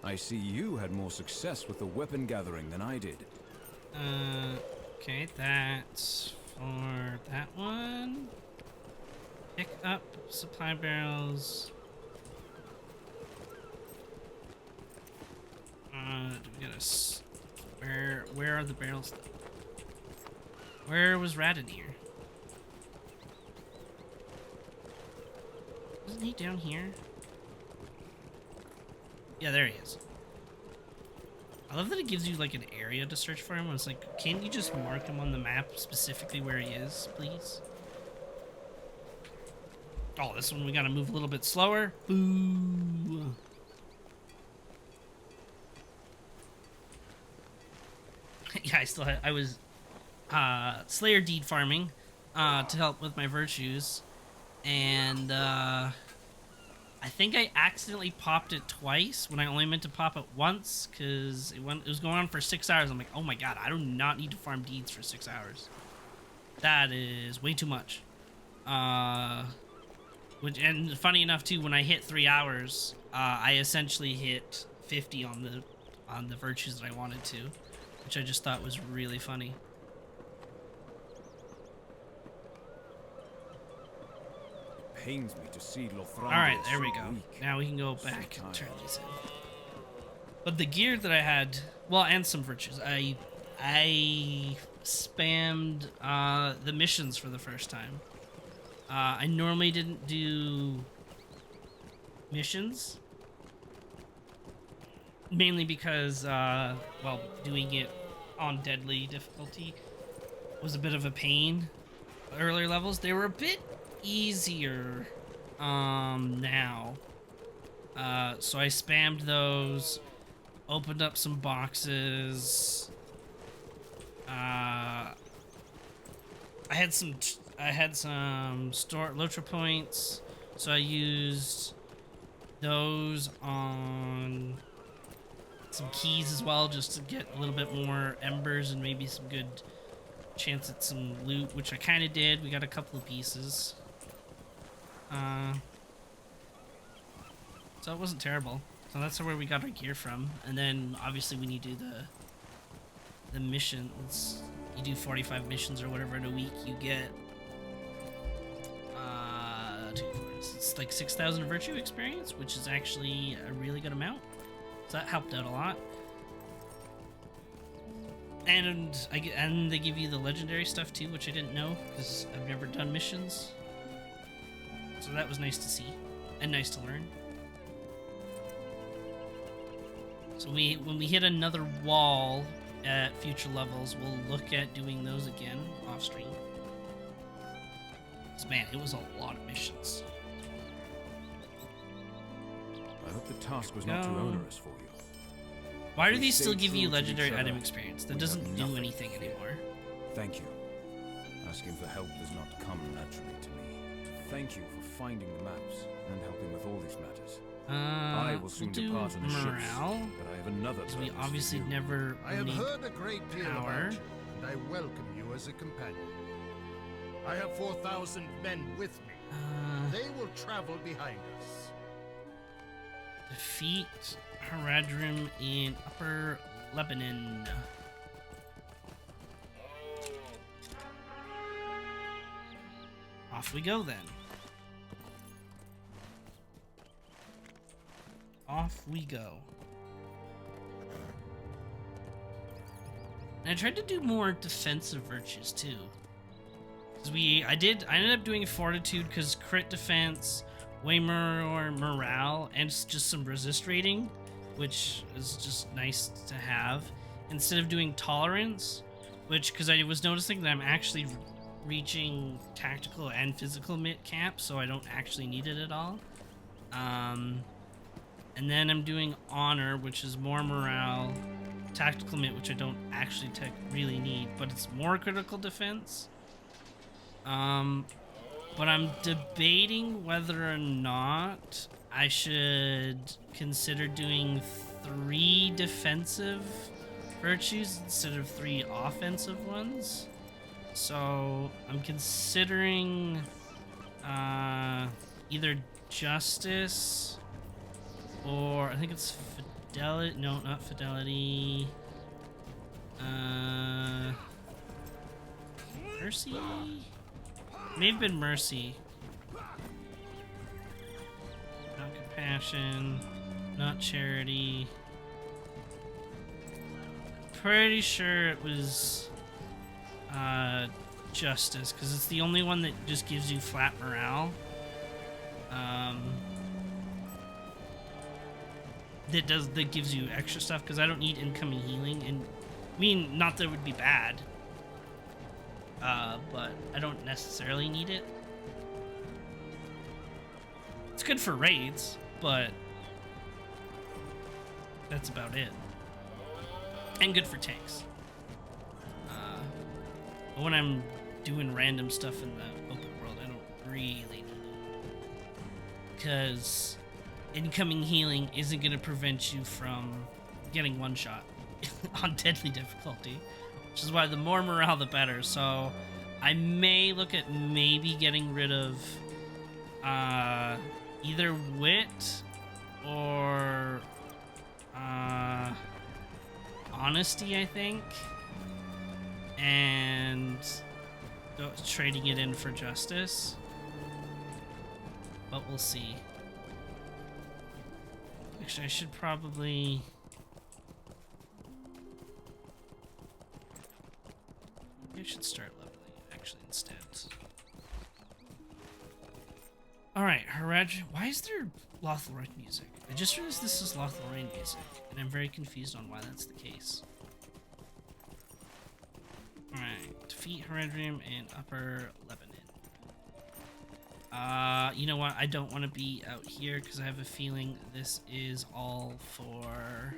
I see you had more success with the weapon gathering than I did. Okay, that's for that one. Pick up supply barrels. Do we get where are the barrels? Where was Radonir? Isn't he down here? Yeah, there he is. I love that it gives you like an area to search for him. It's like, can't you just mark him on the map specifically where he is, please? Oh, this one we gotta move a little bit slower. Boo. Yeah, I was Slayer deed farming to help with my virtues, and I think I accidentally popped it twice when I only meant to pop it once, because it was going on for 6 hours. I'm like, oh my god, I do not need to farm deeds for 6 hours. That is way too much. And funny enough too, when I hit 3 hours, I essentially hit 50 on the virtues that I wanted to, which I just thought was really funny. Pains me to see Lothrande. Alright, there we so go. weak. Now we can go back So and turn tired. these in. But the gear that I had, well, and some virtues, I spammed the missions for the first time. I normally didn't do missions, mainly because, well, doing it on deadly difficulty was a bit of a pain. Earlier levels, they were a bit easier now. So I spammed those, opened up some boxes. I had some LOTRO points, so I used those on some keys as well, just to get a little bit more embers and maybe some good chance at some loot, which I kind of did. We got a couple of pieces. So it wasn't terrible. So that's where we got our gear from. And then obviously when you do the missions, you do 45 missions or whatever in a week, you get it's like 6,000 virtue experience, which is actually a really good amount. So that helped out a lot. And they give you the legendary stuff too, which I didn't know because I've never done missions. So that was nice to see and nice to learn. So when we hit another wall at future levels, we'll look at doing those again off stream. 'Cause, man, it was a lot of missions. I hope the task was not too onerous for you. Why do We these still stay give you true to legendary each other, item experience? That we doesn't have do nothing anything to fear. anymore. Thank you. Asking for help does not come naturally to me. Thank you for finding the maps and helping with all these matters. I will We'll soon do depart on the ships, morale. but I have another Because we purpose for obviously you. never I have need heard a great deal power. about you, and I welcome you as a companion. I have 4,000 men with me. They will travel behind us. Defeat Haradrim in Upper Lebanon. Off we go then. Off we go. And I tried to do more defensive virtues too. Cause I ended up doing fortitude because crit defense, way more morale, and just some resist rating, which is just nice to have. Instead of doing tolerance, which, because I was noticing that I'm actually reaching tactical and physical mid cap, so I don't actually need it at all. And then I'm doing honor, which is more morale, tactical mid, which I don't actually really need, but it's more critical defense. But I'm debating whether or not I should consider doing 3 defensive virtues instead of 3 offensive ones. So I'm considering either justice or I think it's fidelity. No, not fidelity. Mercy? May have been mercy. Not compassion. Not charity. Pretty sure it was justice, because it's the only one that just gives you flat morale. That gives you extra stuff, because I don't need incoming healing, and I mean, not that it would be bad, but I don't necessarily need it. It's good for raids, but that's about it. And good for tanks. But when I'm doing random stuff in the open world, I don't really need it. Because incoming healing isn't going to prevent you from getting one shot on deadly difficulty. Which is why the more morale, the better. So I may look at maybe getting rid of either wit or honesty, I think, and trading it in for justice, but we'll see. Actually, I should probably start leveling actually instead. Alright, Haraj, why is there Lothlorien music? I just realized this is Lothlorien music, and I'm very confused on why that's the case. Alright, defeat Haradrim in Upper Lebanon. You know what? I don't want to be out here because I have a feeling this is all for...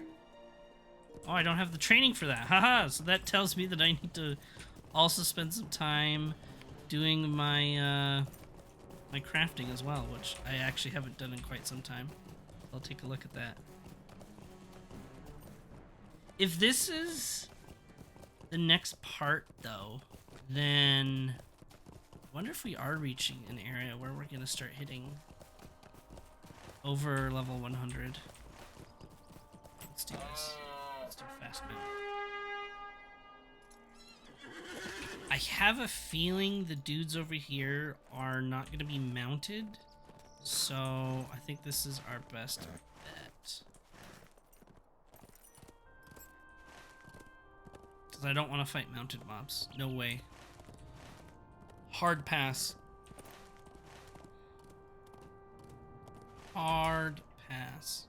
Oh, I don't have the training for that. Haha! So that tells me that I need to also spend some time doing my my crafting as well, which I actually haven't done in quite some time. I'll take a look at that. If this is the next part, though, then I wonder if we are reaching an area where we're going to start hitting over level 100. Let's do this. Let's do a fast move. I have a feeling the dudes over here are not going to be mounted, so I think this is our best bet. Because I don't want to fight mounted mobs. No way. Hard pass. Hard pass.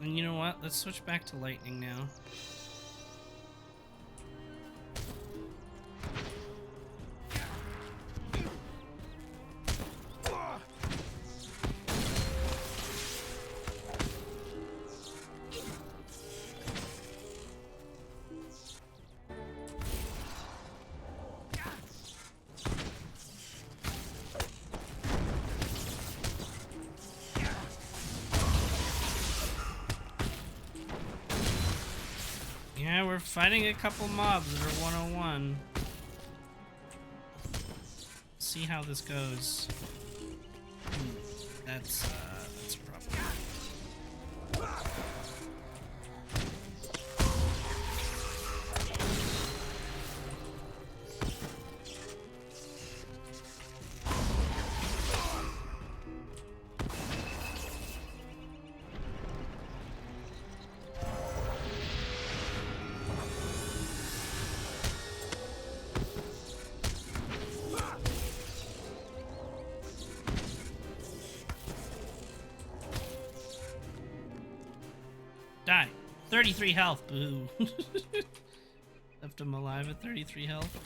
And you know what? Let's switch back to lightning now. Yeah, we're fighting a couple mobs that are 101. See how this goes. That's a problem. Die. 33 health. Boo. Left him alive at 33 health.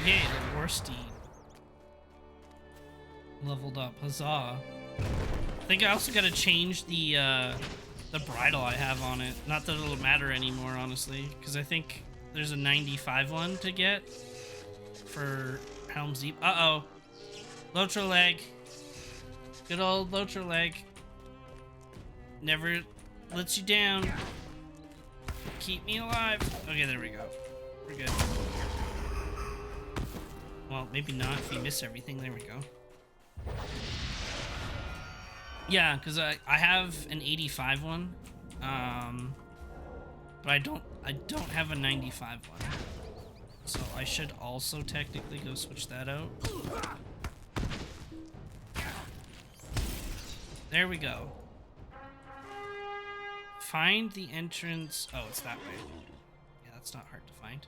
Okay, the war steed leveled up. Huzzah! I think I also gotta change the bridle I have on it. Not that it'll matter anymore, honestly, because I think there's a 95 one to get for Helm's Deep. Uh-oh. LOTRO leg. Good old LOTRO leg. Never lets you down. Keep me alive. Okay, there we go. We're good. Well, maybe not if you miss everything. There we go. Yeah, because I have an 85 one, but I don't have a 95 one, so I should also technically go switch that out. There we go. Find the entrance. Oh, it's that way. Yeah, that's not hard to find.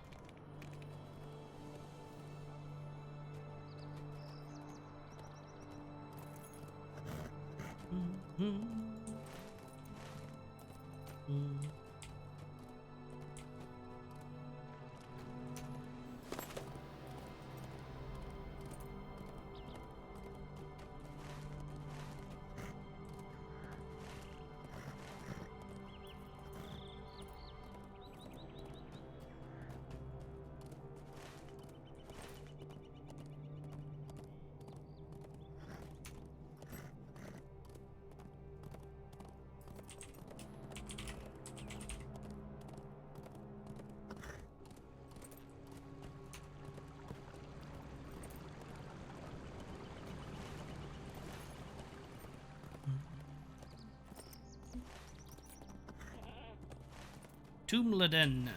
Tumladen.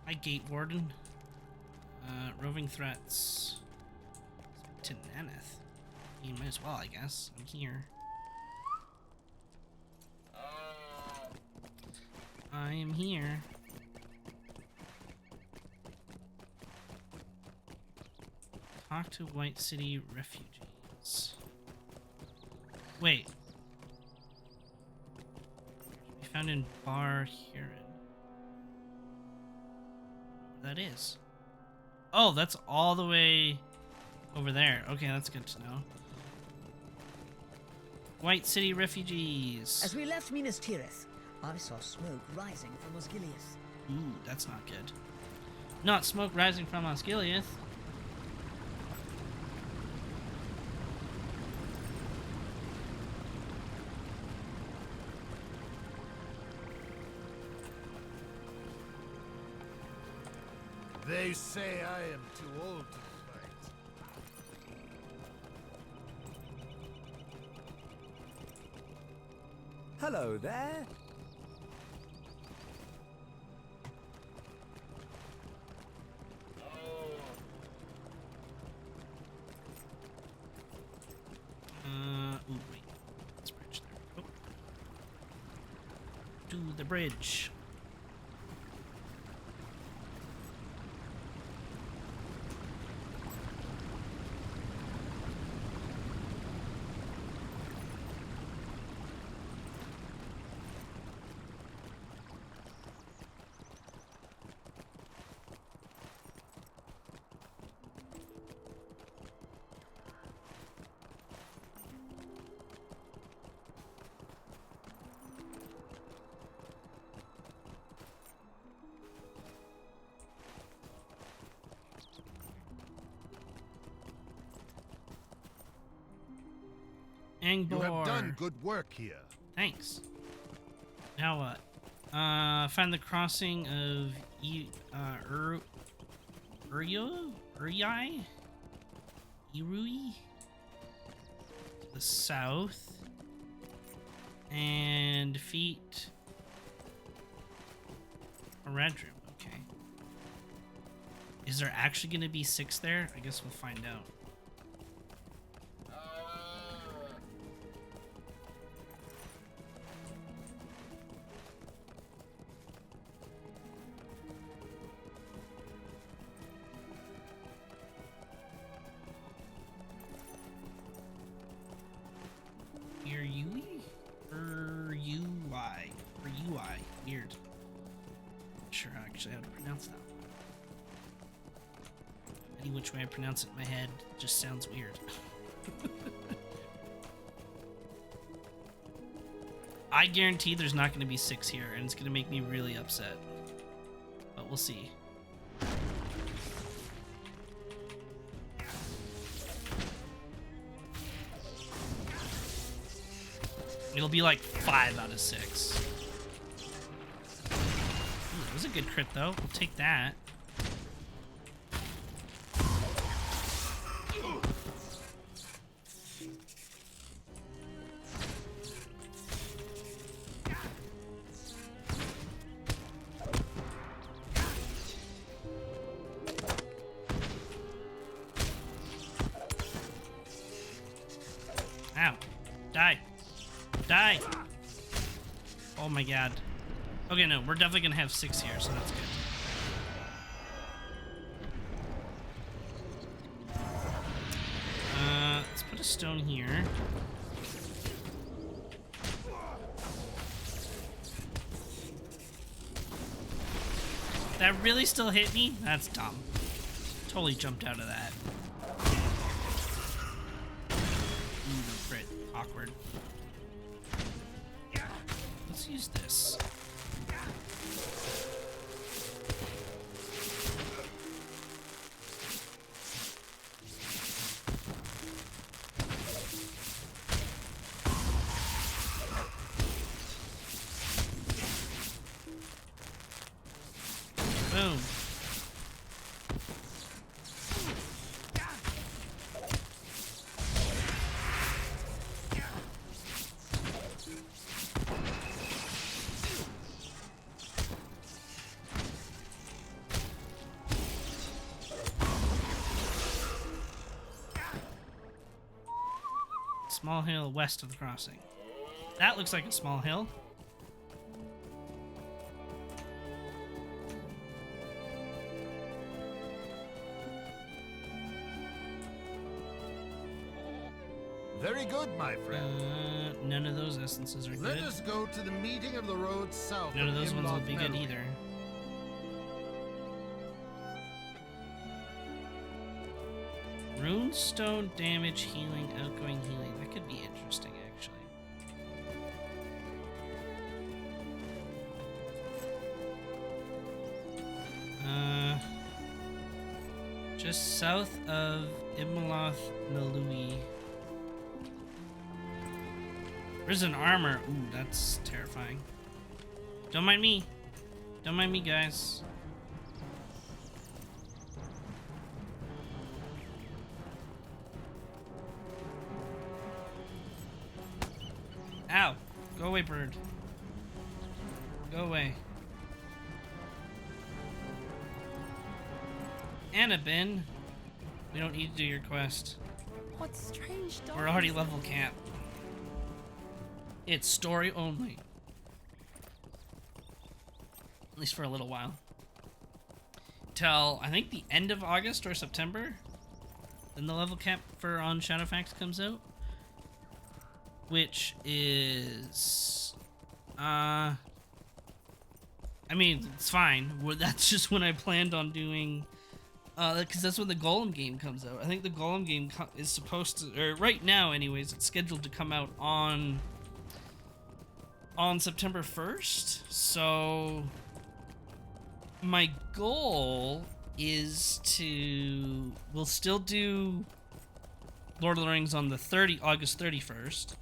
Hi, Gate Warden. Roving threats. To Naneth. You might as well, I guess. I'm here. I am here. Talk to White City refugees. Wait. We found in Bar Huron. That is. Oh, that's all the way over there. Okay, that's good to know. White City refugees. As we left Minas Tirith, I saw smoke rising from Osgiliath. Ooh, that's not good. Not smoke rising from Osgiliath. They say I am too old to fight. Hello there. Ooh, wait. Let's bridge there. Oh. To the bridge. You have done good work here. Thanks. Now what? Find the crossing of Urui? To the south. And defeat a red room. Okay. Is there actually going to be 6 there? I guess we'll find out. Weird. Not sure actually how to pronounce that. Any which way I pronounce it in my head just sounds weird. I guarantee there's not going to be 6 here, and it's going to make me really upset. But we'll see. It'll be like 5 out of 6. Ooh, that was a good crit, though. We'll take that. Ow. Die. Die! Oh my god. Okay, no, we're definitely gonna have 6 here, so that's good. Let's put a stone here. That really still hit me? That's dumb. Totally jumped out of that. Ooh, no crit. Awkward. Let's use this. Boom. Small hill west of the crossing. That looks like a small hill. Very good, my friend. None of those essences are good. Let us go to the meeting of the road south. None of those ones will be good Melody. either. Runestone damage, healing, outgoing healing. That could be interesting, actually. Just south of Imaloth Nalui. Risen armor. Ooh, that's terrifying. Don't mind me. Don't mind me, guys. Ow. Go away, bird. Go away. Annabin, we don't need to do your quest. What strange dog? We're already level capped. It's story only. At least for a little while. Till, I think, the end of August or September. Then the level cap for on Shadowfax comes out. Which is... I mean, it's fine. That's just when I planned on doing... because that's when the Golem game comes out. I think the Golem game is supposed to... Or right now, anyways, it's scheduled to come out on September 1st. So... my goal is to... We'll still do Lord of the Rings on the August 31st.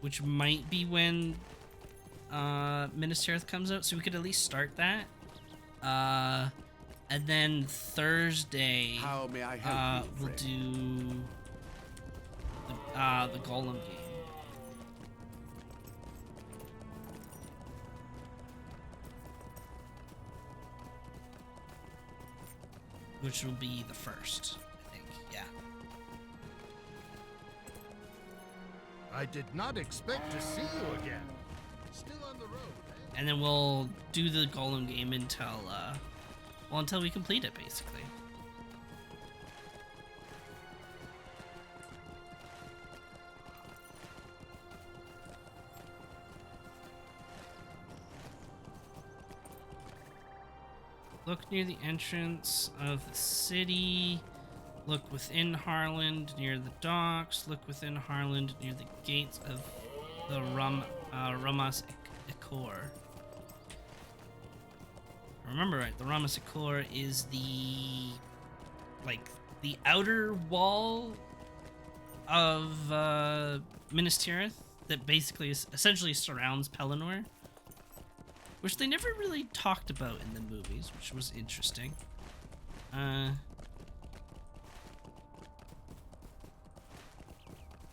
Which might be when Minas Tirith comes out, so we could at least start that. And then Thursday, How may I help you, we'll friend? do the Golem game. Which will be the first, I think, yeah. I did not expect to see you again. Still on the road, eh? And then we'll do the Golem game until we complete it, basically. Look near the entrance of the city. Look within Harland near the docks. Look within Harland near the gates of the Ramas Ikor. Remember right, the Ramas Ikor is the outer wall of Minas Tirith that basically essentially surrounds Pelennor. Which they never really talked about in the movies, which was interesting.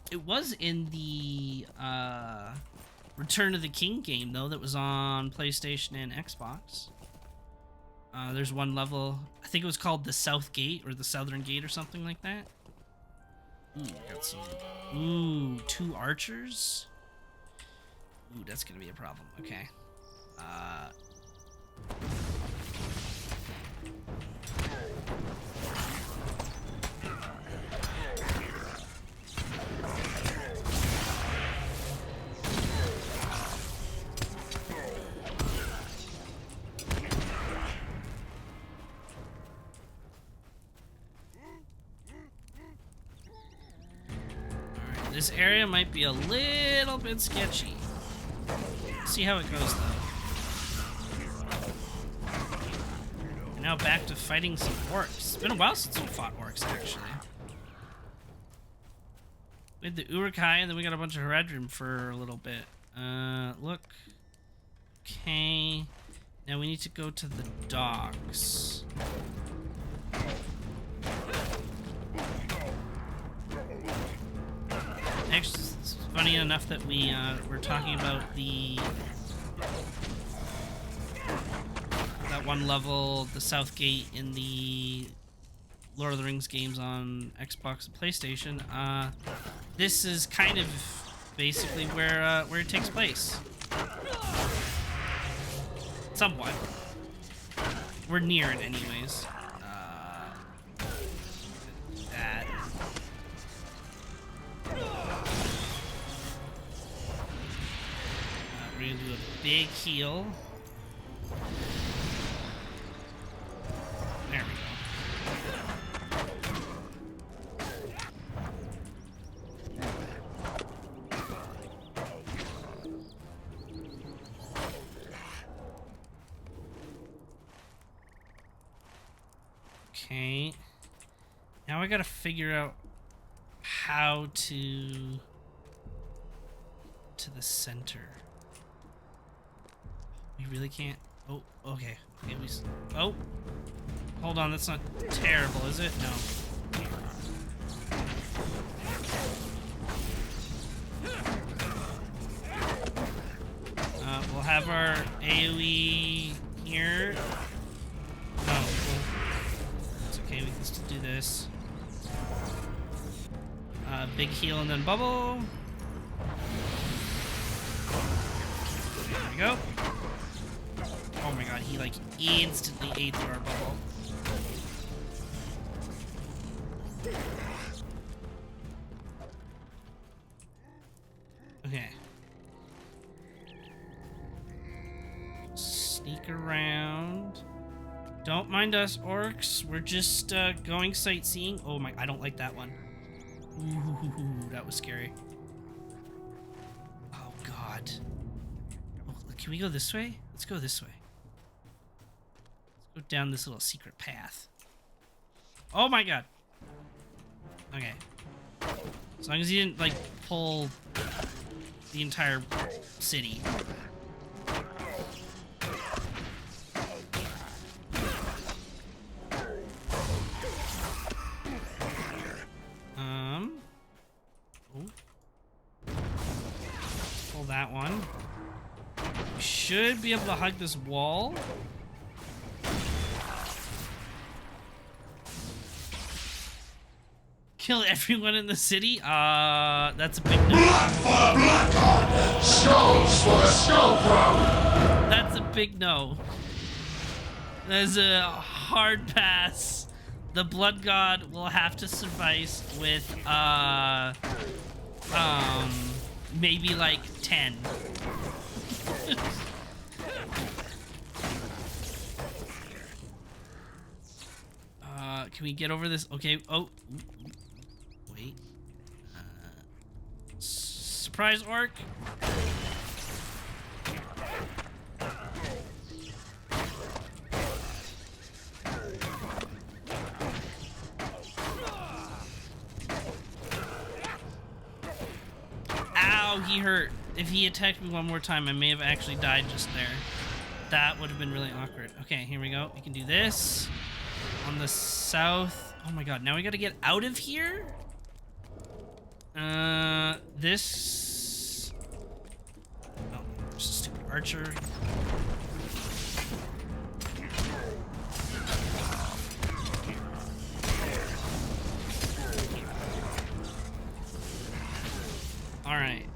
It was in the Return of the King game, though, that was on PlayStation and Xbox. There's one level, I think it was called the South Gate, or the Southern Gate, or something like that. Ooh, got some... Ooh, 2 archers? Ooh, that's gonna be a problem, okay. Alright, this area might be a little bit sketchy. See how it goes, though. Now back to fighting some orcs. It's been a while since we fought orcs, actually. We had the Uruk-hai, and then we got a bunch of Haradrim for a little bit. Look. Okay. Now we need to go to the docks. Actually, it's funny enough that we're talking about that one level, the South Gate in the Lord of the Rings games on Xbox and PlayStation. This is kind of basically where it takes place. Somewhat. We're near it, anyways. That. We're gonna do a big heal. There we go. Okay. Now I gotta figure out how to the center. We really can't. Oh, okay. Okay, oh. Hold on, that's not terrible, is it? No. have our AoE here. Oh, well, it's okay. We can still do this. Big heal and then bubble. There we go. Oh my god, he like instantly ate through our bubble. Okay. Sneak around. Don't mind us, orcs. We're just going sightseeing. Oh my, I don't like that one. Ooh, that was scary. Oh god. Oh, can we go this way? Let's go this way. Let's go down this little secret path. Oh my god. Okay. As long as he didn't, like, pull the entire city. Oh. Pull that one. We should be able to hug this wall. Kill everyone in the city? That's a big no. Blood for blood god! Skulls for the skull crown! That's a big no. That's a hard pass. The blood god will have to suffice with, maybe like 10. Can we get over this? Okay. Oh, wait. Surprise orc. Ow, he hurt. If he attacked me one more time, I may have actually died just there. That would have been really awkward. Okay, here we go. We can do this. On the south. Oh my god, now we gotta get out of here? This... Oh, there's a stupid archer. Alright,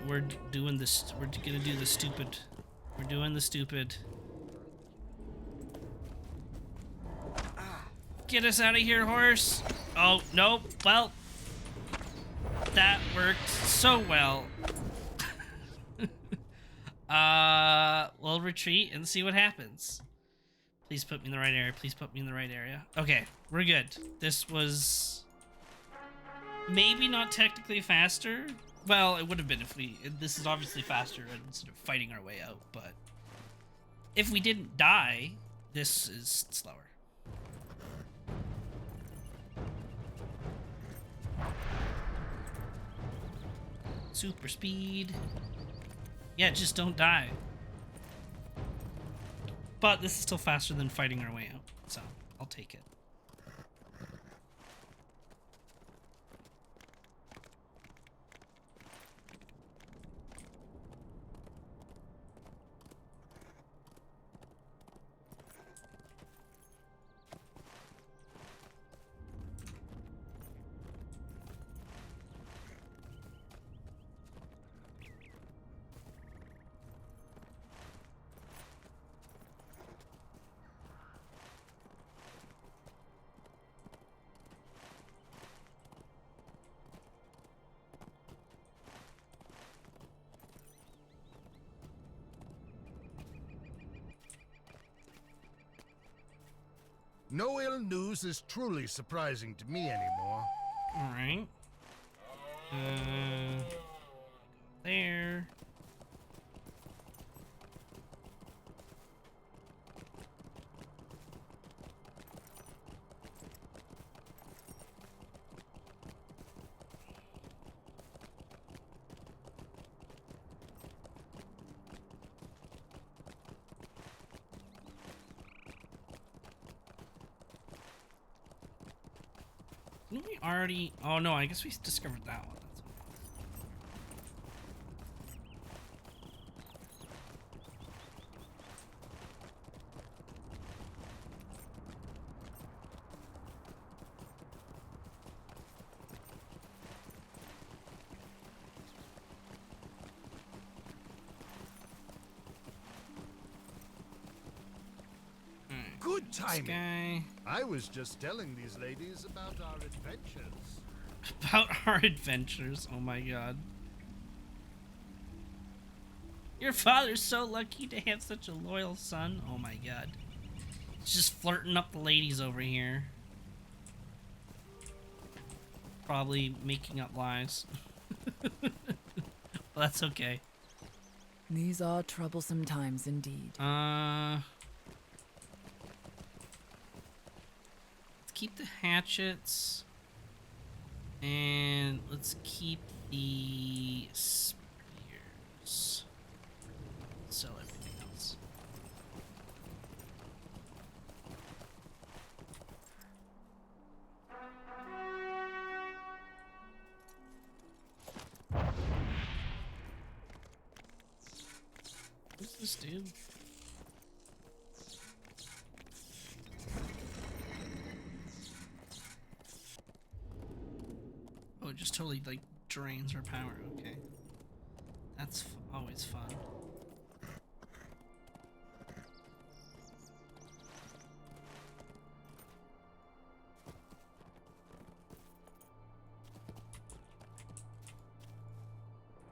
we're doing this. We're gonna do the stupid. We're doing the stupid. Get us out of here, horse. Oh, nope. Well, that worked so well. We'll retreat and see what happens. Please put me in the right area. Please put me in the right area. Okay, we're good. This was maybe not technically faster. Well, it would have been if we... This is obviously faster instead of fighting our way out, but... If we didn't die, this is slower. Super speed. Yeah, just don't die. But this is still faster than fighting our way out, so I'll take it. No ill news is truly surprising to me anymore. All right. There. Didn't we already? Oh no, I guess we discovered that one. That's Good this timing. guy. I was just telling these ladies about our adventures. About our adventures. Oh my god. Your father's so lucky to have such a loyal son. Oh my god. He's just flirting up the ladies over here. Probably making up lies. Well, that's okay. These are troublesome times indeed. Let's keep the hatchets. And let's keep the spears. Sell everything else. Who's this dude? Oh, it just totally like drains our power. Okay, that's always fun.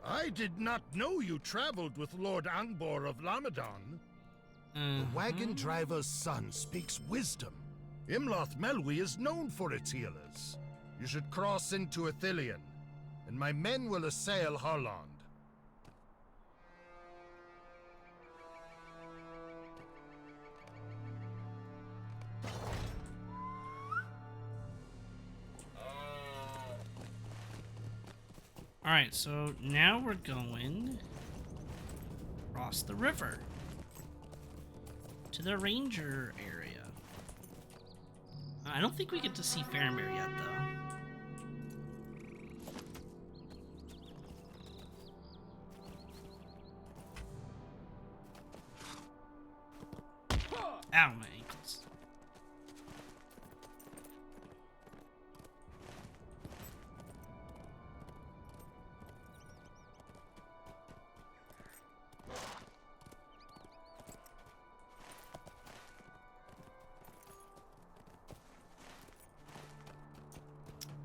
I did not know you traveled with Lord Angbor of Lamadon. The wagon driver's son speaks wisdom. Imloth Melwi is known for its healers. You should cross into Ithilien, and my men will assail Harland. Alright, so now we're going across the river to the ranger area. I don't think we get to see Faramir yet, though. Ow, my ankles.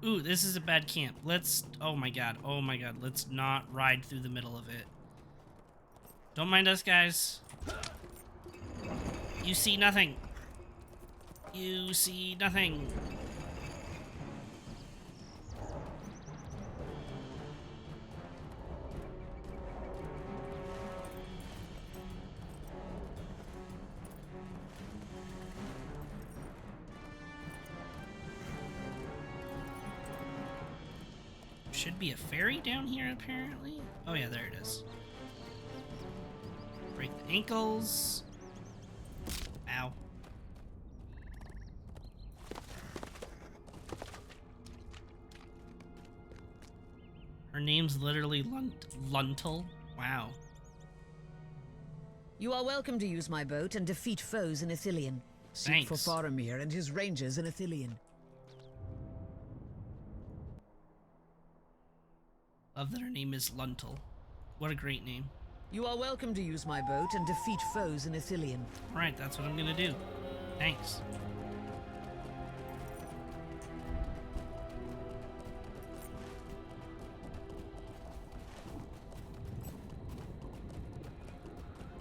Ooh, this is a bad camp. Let's... Oh my god. Oh my god. Let's not ride through the middle of it. Don't mind us, guys. You see nothing. You see nothing. Should be a ferry down here, apparently. Oh yeah, there it is. Break the ankles. Ow. Her name's literally Luntel. Wow. You are welcome to use my boat and defeat foes in Ithilien. Seek for Thanks. Faramir and his rangers in Ithilien. Love that her name is Luntel. What a great name. You are welcome to use my boat and defeat foes in Ithilien. Alright, that's what I'm gonna do. Thanks.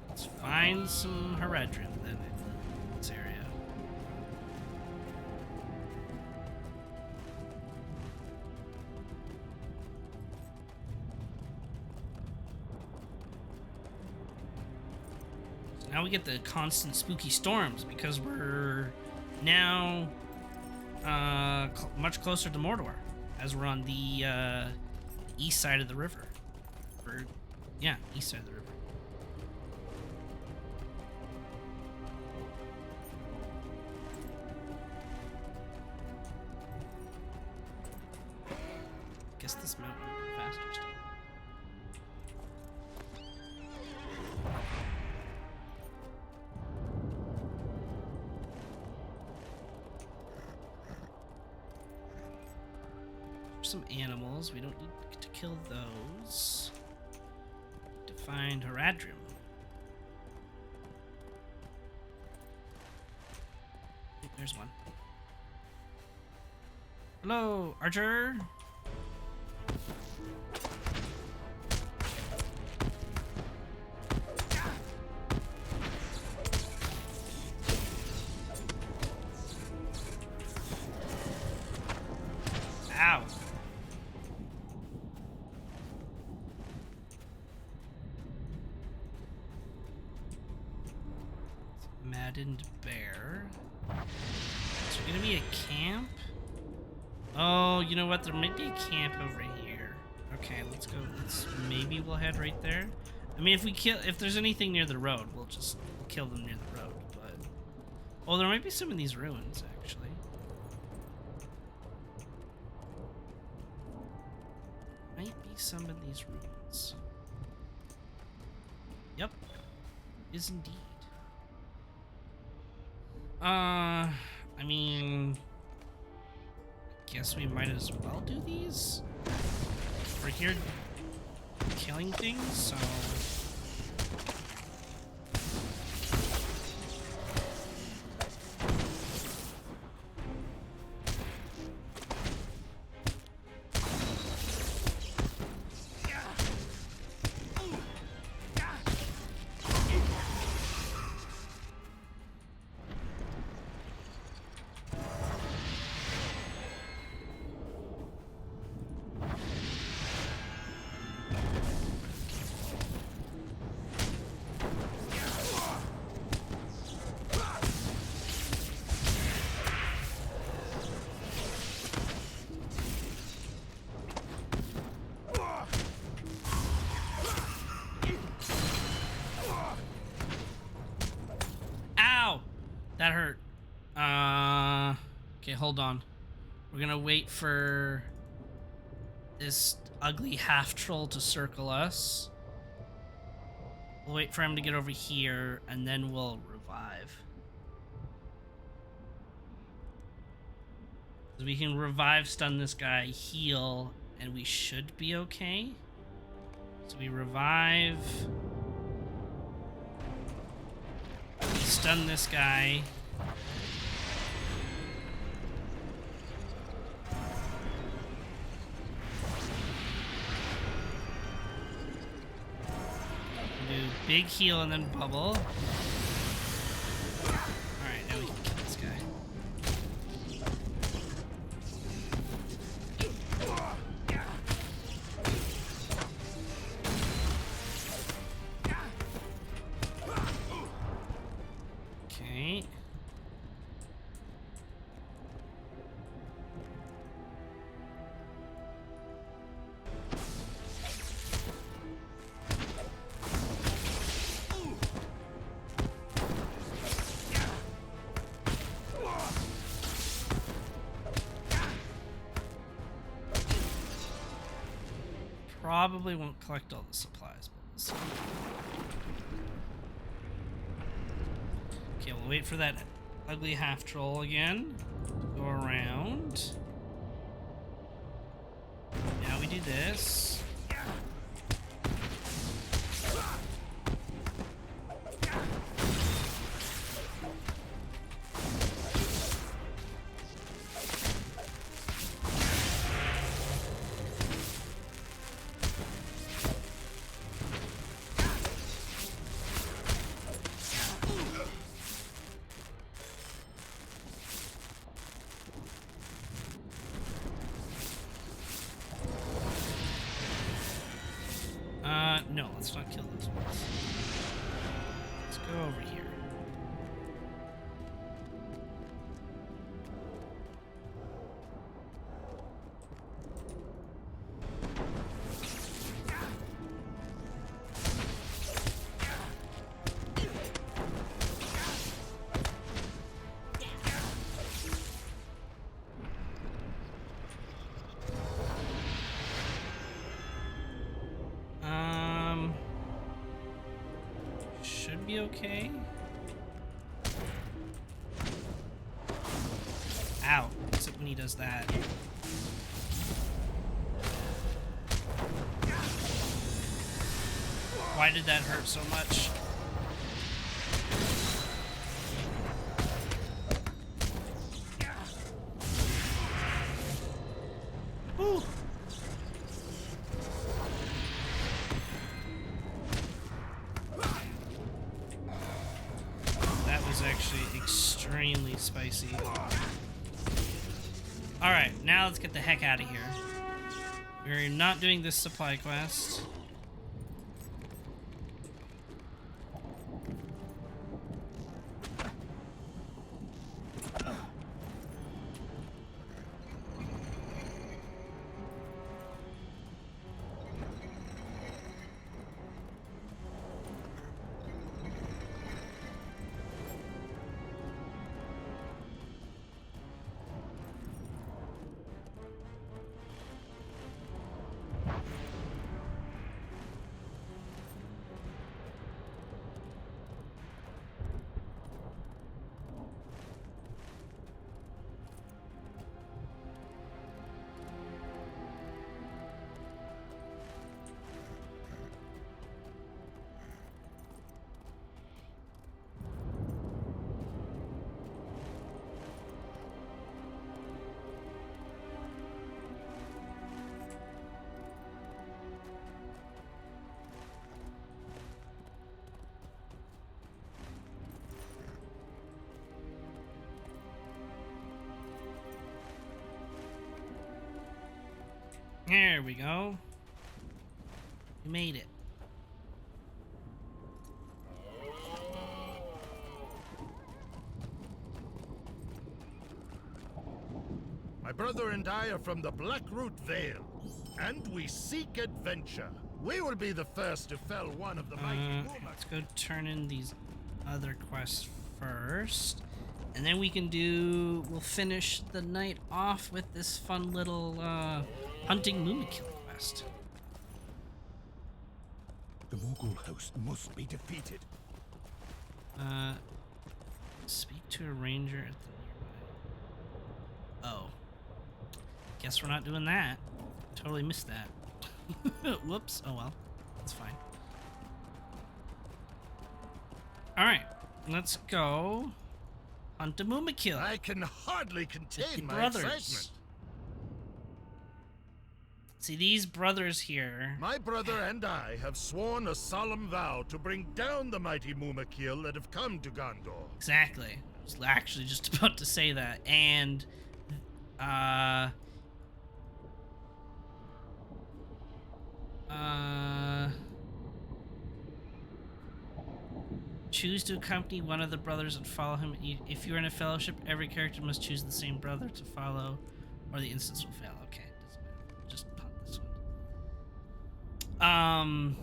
Let's find some Haradrim then in this area. Now we get the constant spooky storms because we're now much closer to Mordor, as we're on the east side of the river. Or, yeah, east side of the river. guess this mountain will go faster still. Some animals. We don't need to kill those. To find Haradrim. There's one. Hello, Archer. Ow. Maddened bear. Is there gonna be a camp? Oh, you know what? There might be a camp over here. Okay, let's go. Maybe we'll head right there. I mean, if there's anything near the road, we'll kill them near the road. But oh, there might be some in these ruins actually. Might be some in these ruins. Yep, is indeed. I mean, guess we might as well do these. We're here killing things, so. That hurt. Okay, hold on. We're gonna wait for this ugly half-troll to circle us. We'll wait for him to get over here, and then we'll revive. So we can revive, stun this guy, heal, and we should be okay. So we revive. Stun this guy. Do big heal and then bubble. Alright, now we can kill this guy. Okay. Probably won't collect all the supplies, but we'll see. Okay, we'll wait for that ugly half-troll again to go around. Now we do this. No, let's not kill those ones. Let's go over here. okay. Ow. Except when he does that. Why did that hurt so much? Whew. That was actually extremely spicy. Alright, now let's get the heck out of here. We're not doing this supply quest. There we go. We made it. My brother and I are from the Blackroot Vale, and we seek adventure. We will be the first to fell one of the mighty Let's go turn in these other quests first. And then we'll finish the night off with this fun little, hunting Mumakil quest. The Mughal host must be defeated. Speak to a ranger at the nearby. Oh. Guess we're not doing that. Totally missed that. Whoops. Oh well. That's fine. Alright. Let's go hunt a Mumakil. I can hardly contain my brothers. excitement. See, these brothers here. My brother and I have sworn a solemn vow to bring down the mighty Mumakil that have come to Gondor. Exactly. I was actually just about to say that. And, choose to accompany one of the brothers and follow him. If you're in a fellowship, every character must choose the same brother to follow, or the instance will fail. Okay, doesn't matter. Just punt this one.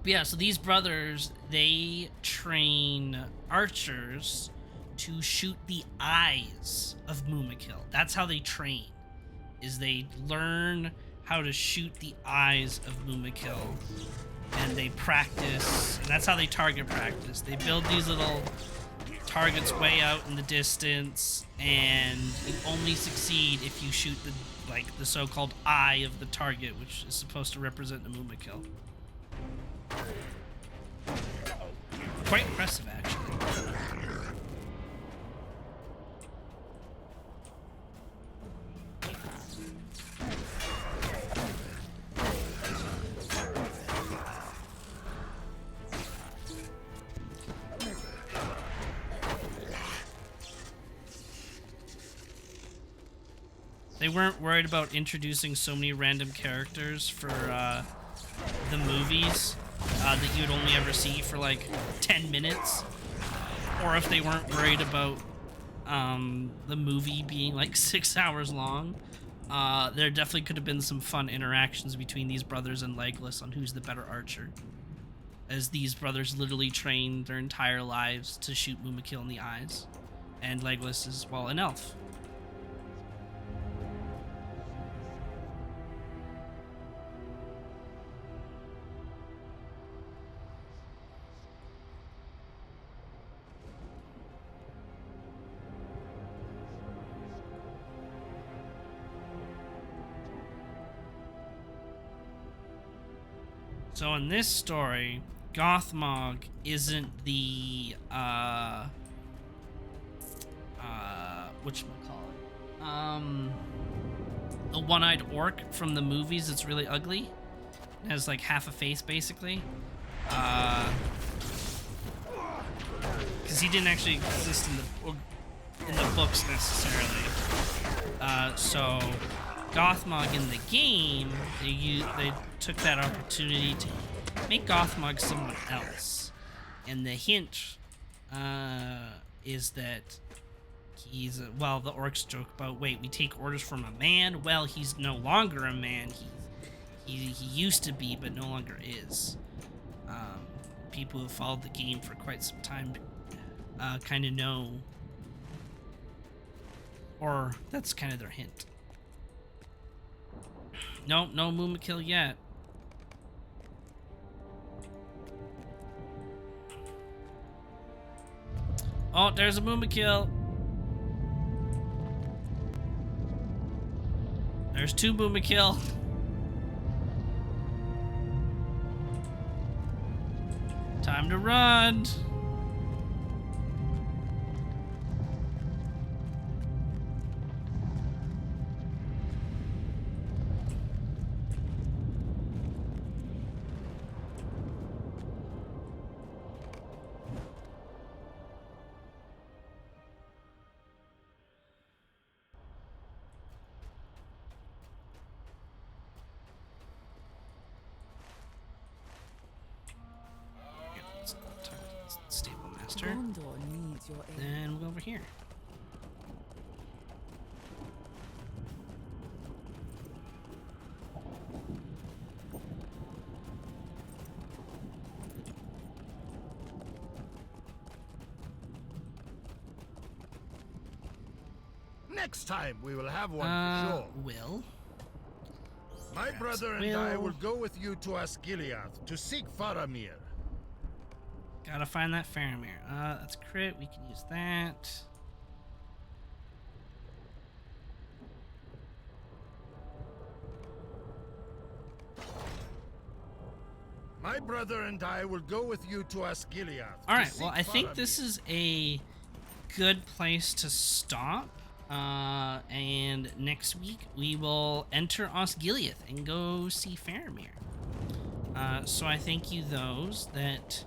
But yeah, so these brothers, they train archers to shoot the eyes of Mumakil. That's how they train. Is they learn how to shoot the eyes of Mumakil. And they practice, and that's how they target practice. They build these little targets way out in the distance, and you only succeed if you shoot the so-called eye of the target, which is supposed to represent the Mumakil. Quite impressive, actually. They weren't worried about introducing so many random characters for the movies that you would only ever see for like 10 minutes. Or if they weren't worried about the movie being like 6 hours long, there definitely could have been some fun interactions between these brothers and Legolas on who's the better archer. As these brothers literally trained their entire lives to shoot Mumakil in the eyes. And Legolas is, well, an elf. So in this story, Gothmog isn't the whatchamacallit? A one-eyed orc from the movies that's really ugly. It has like half a face basically. Because he didn't actually exist in the books necessarily. So Gothmog in the game, they took that opportunity to make Gothmog someone else, and the hint is that he's well, the orcs joke about, wait, we take orders from a man. Well, he's no longer a man. He used to be, but no longer is. People who have followed the game for quite some time kind of know, or that's kind of their hint. Nope, no Moomakill yet. Oh, there's a Moomakill. There's 2 Moomakill. Time to run. Stable master. Gondor needs your aid. Then we'll go over here. Next time we will have one for sure. Will. My brother and I will go with you to Osgiliath to seek Faramir. Gotta find that Faramir. That's crit. We can use that. My brother and I will go with you to Osgiliath. Alright, well, I think this is a good place to stop. And next week we will enter Osgiliath and go see Faramir. So I thank you those that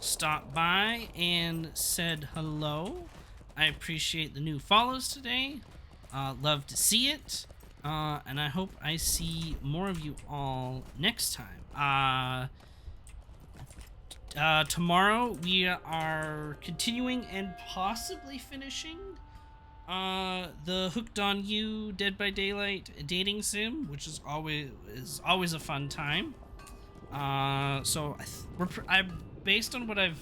stopped by and said hello. I appreciate the new follows today. Love to see it. And I hope I see more of you all next time. Tomorrow we are continuing and possibly finishing the Hooked on You Dead by Daylight dating sim, which is always a fun time. So based on what I've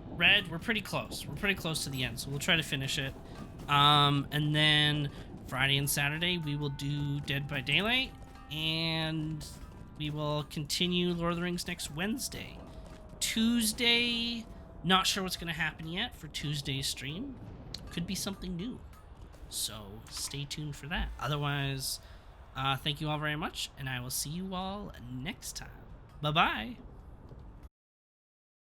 read, we're pretty close. We're pretty close to the end, so we'll try to finish it. And then Friday and Saturday we will do Dead by Daylight, and we will continue Lord of the Rings next Wednesday. Tuesday, not sure what's going to happen yet for Tuesday's stream. Could be something new. So stay tuned for that. Otherwise, thank you all very much, and I will see you all next time. Bye-bye.